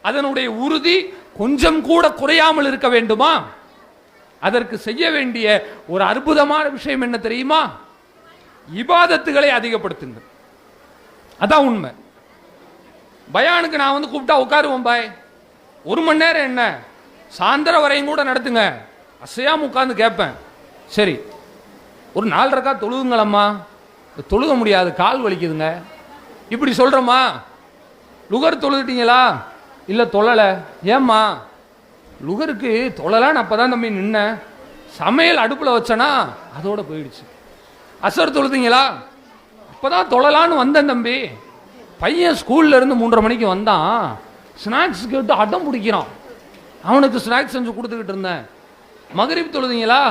அதனுடைய உறுதி கொஞ்சம் கூட குறையாமல் இருக்க வேண்டுமா? அதற்கு செய்ய வேண்டிய ஒரு அற்புதமான விஷயம் என்ன தெரியுமா? இபாதத்துகளை அதிகப்படுத்துங்கள். அதான் உண்மை. பயானுக்கு நான் வந்து கூப்பிட்டா உட்காருவோம் பாய், 1 மணி நேரம் என்ன, சாயந்தரம் வரையும் கூட நடத்துங்க, அசையாம உட்கார்ந்து கேட்பேன். சரி, ஒரு 4 ரக்காத் தொழுகுங்களம்மா. தொழுக முடியாது, கால் வலிக்குதுங்க. இப்படி சொல்றோமா? லுகர் தொழுதுட்டீங்களா? இல்ல தொழல. ஏம்மா? லுகருக்கு தொழலான்னு அப்பதான் தம்பி நின்ன, சமையல் அடுப்புல வச்சனா அதோட போயிடுச்சு. அசர் தொழுதீங்களா? அப்பதான் தொழலான்னு வந்தேன் தம்பி. பையன் ஸ்கூல்ல இருந்து 3:30 மணிக்கு வந்தான், ஸ்நாக்ஸ் கேட்டு அடம் பிடிக்கிறான், அவனுக்கு ஸ்நாக்ஸ் செஞ்சு கொடுத்துக்கிட்டு இருந்தேன். மகரிப் தொழுதீங்களா?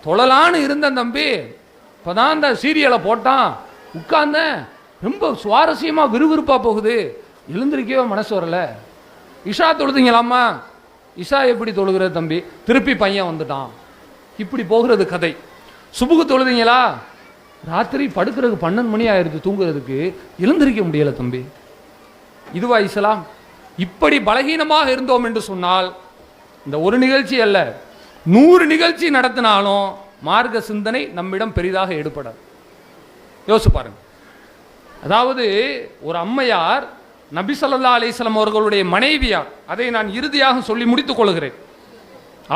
தொழலான்னு இருந்தேன் தம்பி, இப்பதான் இந்த சீரியலை போட்டான், உட்கார்ந்தேன், ரொம்ப சுவாரஸ்யமா விறுவிறுப்பா போகுது, எழுந்திருக்கவே மனசு வரல. இஷா தொழுதீங்களாம்மா? இஷா எப்படி தொழுகிறது தம்பி, திருப்பி பையன் வந்துட்டான். இப்படி போகிறது கதை. சுபுகு தொழுதீங்களா? ராத்திரி படுக்கிறதுக்கு 12 மணி ஆயிடுது, தூங்குறதுக்கு எழுந்திருக்க முடியல தம்பி. இதுவா இஸ்லாம்? இப்படி பலகீனமாக இருந்தோம் என்று சொன்னால் இந்த ஒரு நிகழ்ச்சி அல்ல, 100 நிகழ்ச்சி நடத்தினாலும் மார்க்க சிந்தனை நம்மிடம் பெரிதாக எடுபடாது. யோசிச்சு பாருங்க. அதாவது ஒரு அம்மையார் நபி ஸல்லல்லாஹு அலைஹி வஸல்லம் அவர்களுடைய மனைவியார், அதை நான் இறுதியாக சொல்லி முடித்துக் கொள்கிறேன்.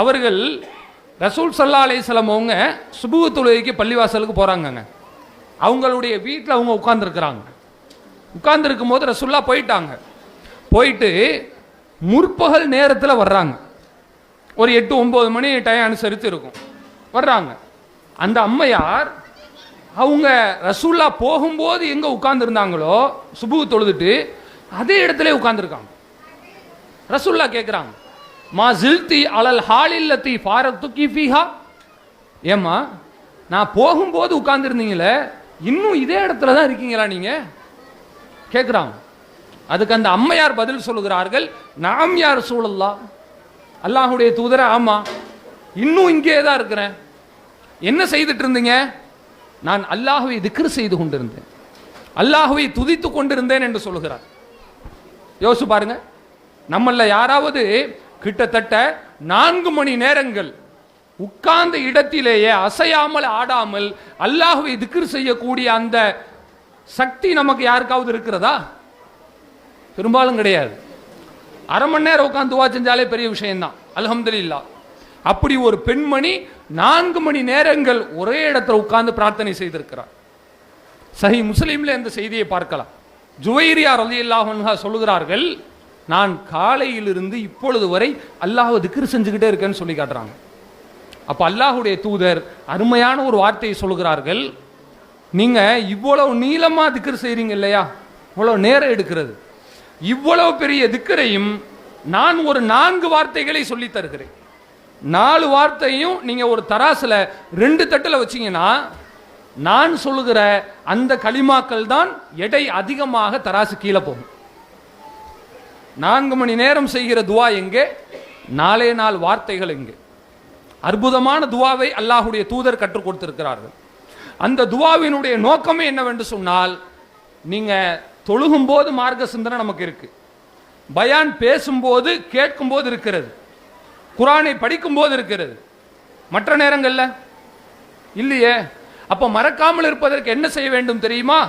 அவர்கள் ரசூல் ஸல்லல்லாஹு அலைஹி வஸல்லம் அவங்க சுபுஹ் தொழுகைக்கு பள்ளிவாசலுக்கு போறாங்க. அவங்களுடைய வீட்டில் அவங்க உட்கார்ந்துருக்கிறாங்க. உட்கார்ந்துருக்கும் போது ரசூல்லா போயிட்டாங்க. போயிட்டு முற்பகல் நேரத்தில் வர்றாங்க. ஒரு 8-9 மணி டைம் அனுசரித்து இருக்கும், வர்றாங்க. அந்த அம்மையார் அவங்க ரசூல்லா போகும்போது எங்க உட்கார்ந்து இருந்தாங்களோ சுபுஹ் தொழுதுட்டு அதே இடத்துல உட்கார்ந்துருக்காங்க. ரசூல்லா கேட்குறாங்க, மா ஜில்தி அலல் ஹாலில்லதி ஃபாரத்துகி ஃபீஹா, ஏம்மா நான் போகும்போது உட்கார்ந்துருந்தீங்களே, இன்னும் இதே இடத்துல தான் இருக்கீங்களா நீங்க கேட்குறாங்க. அதுக்கு அந்த அம்மையார் பதில் சொல்லுகிறார்கள், நாம் யா ரசூலல்லாஹ், அல்லாஹ்வுடைய தூதரே, ஆமா இன்னும் இங்கே தான் இருக்கிறேன். என்ன செய்துட்டு இருந்தீங்க? நான் அல்லாஹ்வை திக்ர் செய்து கொண்டிருந்தேன், அல்லாஹ்வை துதித்து கொண்டிருந்தேன் என்று சொல்லுகிறார். யோசிச்சு பாருங்க. நம்மள யாராவது கிட்டத்தட்ட 4 மணி நேரங்கள் உட்கார்ந்த இடத்திலேயே அசையாமல் ஆடாமல் அல்லாஹ்வை திக்ர் செய்யக்கூடிய அந்த சக்தி நமக்கு யாருக்காவது இருக்கிறதா? பெரும்பாலும் கிடையாது. 1/2 மணி நேரம் உட்கார்ந்து துவா செஞ்சாலே பெரிய விஷயம்தான், அல்ஹம்துலில்லாஹ். அப்படி ஒரு பெண்மணி 4 மணி நேரங்கள் ஒரே இடத்துல உட்கார்ந்து பிரார்த்தனை செய்திருக்கிறார். சஹீஹ் முஸ்லிம்ல இந்த செய்தியை பார்க்கலாம். ஜுவைரியா ரலியல்லாஹு அன்ஹா சொல்லுகிறார்கள், நான் காலையிலிருந்து இப்பொழுது வரை அல்லாஹ்வை திக்ர் செஞ்சுக்கிட்டே இருக்கேன்னு சொல்லி காட்டுறாங்க. அப்ப அல்லாஹ்வுடைய தூதர் அருமையான ஒரு வார்த்தையை சொல்லுகிறார்கள், நீங்க இவ்வளவு நீளமா திக்ர் செய்றீங்க இல்லையா, இவ்வளவு நேரம் எடுக்கிறது, இவ்வளவு பெரிய திக்ரையும் நான் ஒரு 4 வார்த்தைகளை சொல்லி தருகிறேன். 4 வார்த்தையும் நீங்க ஒரு தராசுல 2 தட்டுல வச்சீங்கன்னா நான் சொல்லுகிற அந்த கலிமாக்கள் தான் எடை அதிகமாக தராசு கீழே போகும். 4 மணி நேரம் செய்கிற துவா எங்கே, 4 வார்த்தைகள் எங்கே? அற்புதமான துவாவை அல்லாஹ்வுடைய தூதர் கற்றுக் கொடுத்திருக்கிறார்கள். அந்த துவாவினுடைய நோக்கமே என்னவென்று சொன்னால், நீங்க தொழுகும் போது மார்க்க சிந்தனை நமக்கு இருக்கு, பயான் பேசும்போது கேட்கும் போது இருக்கிறது, குர்ஆனை படிக்கும் போது இருக்கிறது, மற்ற நேரங்கள்ல இல்லையே. அப்ப மறக்காமல் இருப்பதற்கு என்ன செய்ய வேண்டும் தெரியுமா?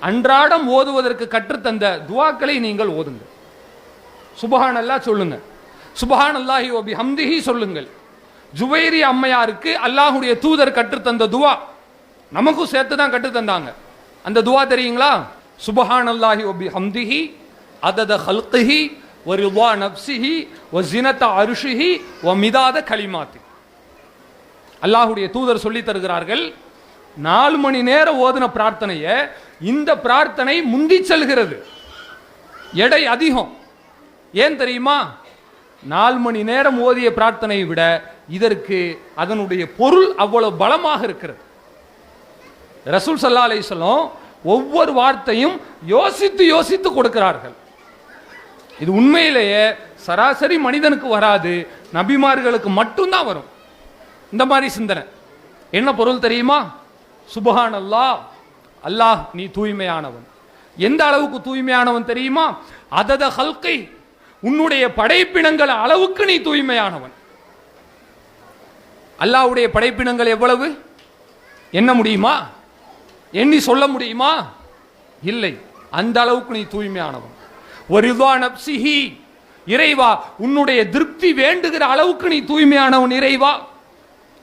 அன்றாடம் ஓதுவதற்கு கற்றுத்தந்த துவாக்களை நீங்கள் ஓதுங்கள். சுப்ஹானல்லாஹ் சொல்லுங்க, சுப்ஹானல்லாஹி வ பிஹம்திஹி சொல்லுங்கள். ஜுவைரி அம்மையாருக்கு அல்லாஹ்வுடைய தூதர் கற்றுத்தந்த துவா நமக்கும் சேர்த்து தான் கற்றுத்தந்தாங்க. அந்த துவா தெரியுங்களா? சுப்ஹானல்லாஹி வ பிஹம்திஹி அதத ஹல்கிஹி வ ரிضா நஃப்ஸிஹி வ ஸினத அர்ஷிஹி வ மிதாத கலிமாத்தி. அல்லாஹ்வுடைய தூதர் சொல்லி தருகிறார்கள், 4 மணி நேரம் ஓதின பிரார்த்தனையை இந்த பிரார்த்தனை முந்தி செல்கிறது, எடை அதிகம். ஏன் தெரியுமா? 4 மணி நேரம் ஓதிய பிரார்த்தனையை விட இதற்கு அதனுடைய பொருள் அவ்வளவு பலமாக இருக்கிறது. ரசூல் ஸல்லல்லாஹு அலைஹி வஸல்லம் ஒவ்வொரு வார்த்தையும் யோசித்து யோசித்து கொடுக்கிறார்கள். இது உண்மையிலேயே சராசரி மனிதனுக்கு வராது, நபிமார்களுக்கு மட்டும்தான் வரும் இந்த மாதிரி சிந்தனை. என்ன பொருள் தெரியுமா? சுப்ஹானல்லாஹ், அல்லாஹ் நீ தூய்மையானவன். எந்த அளவுக்கு தூய்மையானவன் தெரியுமா? அதத ஹல்கை, உன்னுடைய படைப்பினங்கள் அளவுக்கு நீ தூய்மையானவன். அல்லாஹ்வுடைய படைப்பினங்கள் எவ்வளவு என்ன முடியுமா? எண்ணி சொல்ல முடியுமா? இல்லை. அந்த அளவுக்கு நீ தூய்மையானவன். வரிதா நப்சிஹி, இறைவா உன்னுடைய திருப்தி வேண்டுகிற அளவுக்கு நீ தூய்மையானவன். இறைவா,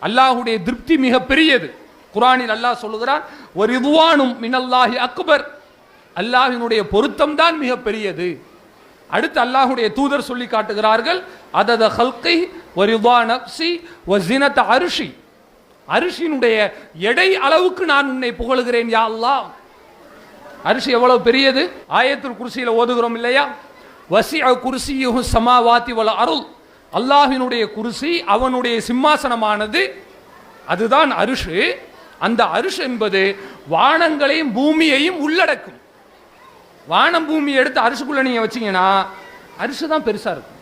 அல்லாஹ்வுடைய திருப்தி மிக பெரியது. குர்ஆனில் அல்லாஹ் சொல்லுகிறான், வரிதுவானும் மினல்லாஹி அக்பர், அல்லாஹ்வினுடைய பொருத்தம் தான் மிக பெரியது. அடுத்து அல்லாஹ்வுடைய தூதர் சொல்லி காட்டுகிறார்கள், அதத ஹல்கை வரிதா நப்சி வஸினத அர்ஷி, அரிசியினுடைய எடை அளவுக்கு நான் உன்னை புகழுகிறேன் யா அல்லாஹ். அரிசி எவ்வளவு பெரியது? ஆயத்துல் குர்சியில ஓதுகிறோம் இல்லையா? வசிஅ குர்சியுஹு ஸமாவாதி வல் அர்ள், அல்லாஹ்வினுடைய குர்சி அவனுடைய சிம்மாசனமானது, அதுதான் அரிஷ். அந்த அரிஷ் என்பது வானங்களையும் பூமியையும் உள்ளடக்கும். வானம் பூமி எடுத்து அரிசுக்குள்ள நீங்க வச்சீங்கன்னா அரிசு தான் பெருசா இருக்கும்,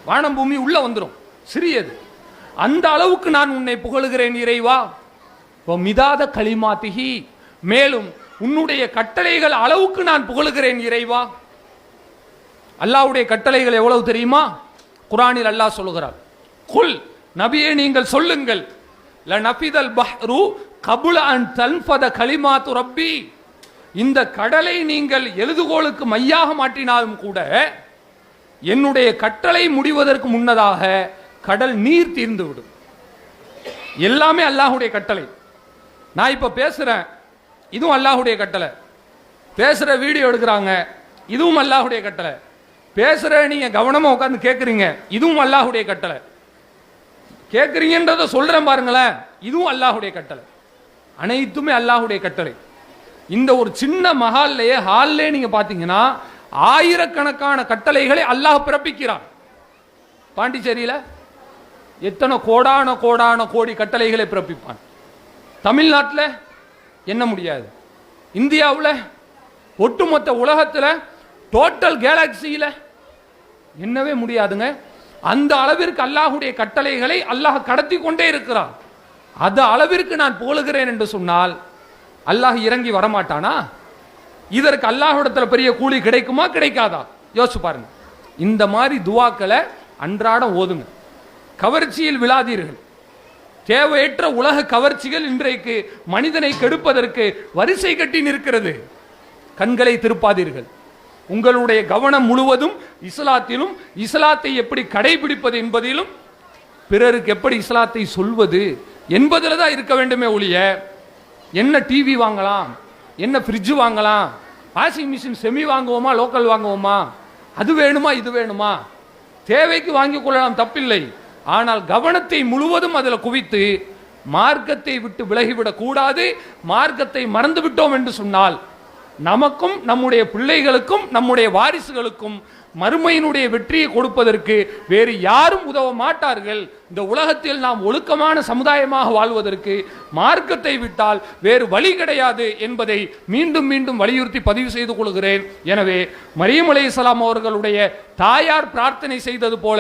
வானம் பூமி உள்ள வந்துடும், சிறியது. அந்த அளவுக்கு நான் உன்னை புகழுகிறேன் இறைவா. மிதாத கலிமாத்திஹி, மேலும் உன்னுடைய கட்டளைகள் அளவுக்கு நான் புகழுகிறேன் இறைவா. அல்லாஹ்வுடைய கட்டளைகள் எவ்வளவு தெரியுமா? குர்ஆனில் அல்லாஹ் சொல்லுகிறார், குல், நபியே நீங்கள் சொல்லுங்கள், லனஃபிதல் பஹ்ரு கபுல அன் தன்ஃபத கலிமாத்து ரப்பி, இந்த கடலை நீங்கள் எழுதுகோலுக்கு மையாக மாற்றினாலும் கூட என்னுடைய கட்டளை முடிவதற்கு முன்னதாக கடல் நீர் தீர்ந்து விடும். எல்லாமே அல்லாஹ்வுடைய கட்டளை. நான் இப்ப பேசுறேன், இதுவும் அல்லாஹ்வுடைய கட்டளை. பேசுற வீடியோ எடுக்கிறாங்க, இதுவும் அல்லாஹ்வுடைய கட்டளை. பேசுற நீங்க கவனமா உட்கார்ந்து கேட்குறீங்க, இதுவும் அல்லாஹ்வுடைய கட்டளை. கேட்குறீங்கன்றத சொல்றேன் பாருங்களேன், இதுவும் அல்லாஹ்வுடைய கட்டளை. அனைத்துமே அல்லாஹ்வுடைய கட்டளை. இந்த ஒரு சின்ன ஹால்லே நீங்க பாத்தீங்கன்னா ஆயிரக்கணக்கான கட்டளைகளை அல்லாஹ் பிறப்பிக்கிறான். பாண்டிச்சேரியில எத்தனை கோடான கோடான கோடி கட்டளைகளை பிறப்பிப்பான். தமிழ்நாட்டில் என்ன முடியாது, இந்தியாவில், ஒட்டுமொத்த உலகத்தில், டோட்டல் கேலக்சியில என்னவே முடியாதுங்க. அந்த அளவிற்கு அல்லாஹ்வுடைய கட்டளைகளை அல்லாஹ் கடத்தி கொண்டே இருக்கிறான். அந்த அளவிற்கு நான் புகழுகிறேன் என்று சொன்னால் அல்லாஹ் இறங்கி வரமாட்டானா? இதற்கு அல்லாஹ்விடத்துல பெரிய கூலி கிடைக்குமா கிடைக்காதா? யோசிச்சு பாருங்க. இந்த மாதிரி துவாக்களை அன்றாடம் ஓதுங்க. கவர்ச்சியில் விழாதீர்கள். தேவையற்ற உலக கவர்ச்சிகள் இன்றைக்கு மனிதனை கெடுப்பதற்கு வரிசை கட்டி நிற்கிறது. கண்களை திருப்பாதீர்கள். உங்களுடைய கவனம் முழுவதும் இஸ்லாத்திலும், இஸ்லாத்தை எப்படி கடைபிடிப்பது என்பதிலும், பிறருக்கு எப்படி இஸ்லாத்தை சொல்வது என்பதில் தான் இருக்க வேண்டுமே ஒழிய, என்ன டிவி வாங்கலாம், என்ன ஃப்ரிட்ஜ் வாங்கலாம், வாஷிங் மிஷின் செமி வாங்குவோமா லோக்கல் வாங்குவோமா, அது வேணுமா இது வேணுமா, தேவைக்கு வாங்கிக் கொள்ளலாம், தப்பில்லை. ஆனால் கவனத்தை முழுவதும் அதில் குவித்து மார்க்கத்தை விட்டு விலகிவிடக் கூடாது. மார்க்கத்தை மறந்து விட்டோம் என்று சொன்னால் நமக்கும் நம்முடைய பிள்ளைகளுக்கும் நம்முடைய வாரிசுகளுக்கும் மறுமையினுடைய வெற்றியை கொடுப்பதற்கு வேறு யாரும் உதவ மாட்டார்கள். இந்த உலகத்தில் நாம் ஒழுக்கமான சமுதாயமாக வாழ்வதற்கு மார்க்கத்தை விட்டால் வேறு வழி கிடையாது என்பதை மீண்டும் மீண்டும் வலியுறுத்தி பதிவு செய்து கொள்கிறேன். எனவே மரியம் அலைஹிஸ்ஸலாம் அவர்களுடைய தாயார் பிரார்த்தனை செய்தது போல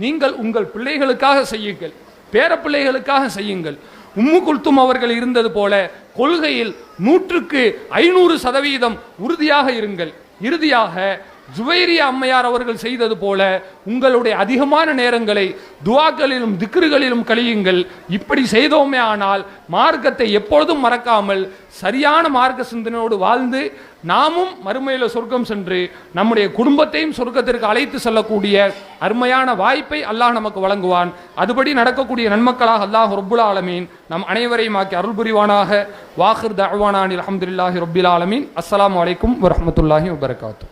நீங்கள் உங்கள் பிள்ளைகளுக்காக செய்யுங்கள், பேர பிள்ளைகளுக்காக செய்யுங்கள். உம்மு குல்தும் அவர்கள் இருந்தது போல கொள்கையில் 100% உறுதியாக இருங்கள். இறுதியாக ஜுவைரியா அம்மையார் அவர்கள் செய்தது போல உங்களுடைய அதிகமான நேரங்களை துஆக்களிலும் திக்ருகளிலும் கழியுங்கள். இப்படி செய்தோமே ஆனால் மார்க்கத்தை எப்பொழுதும் மறக்காமல் சரியான மார்க்க சிந்தனையோடு வாழ்ந்து நாமும் மறுமையில சொர்க்கம் சென்று நம்முடைய குடும்பத்தையும் சொர்க்கத்திற்கு அழைத்து செல்லக்கூடிய அருமையான வாய்ப்பை அல்லாஹ் நமக்கு வழங்குவான். அதுபடி நடக்கக்கூடிய நன்மக்களாக அல்லாஹ் ரப்புல் ஆலமீன் நம் அனைவரையும் ஆக்கி அருள் புரிவானாக. வாஹிர் தஅவானா அல்ஹம்துலில்லாஹி ரப்பில் ஆலமீன். அஸ்ஸலாமு அலைக்கும் வரஹ்மத்துல்லாஹி வபரகாத்துஹு.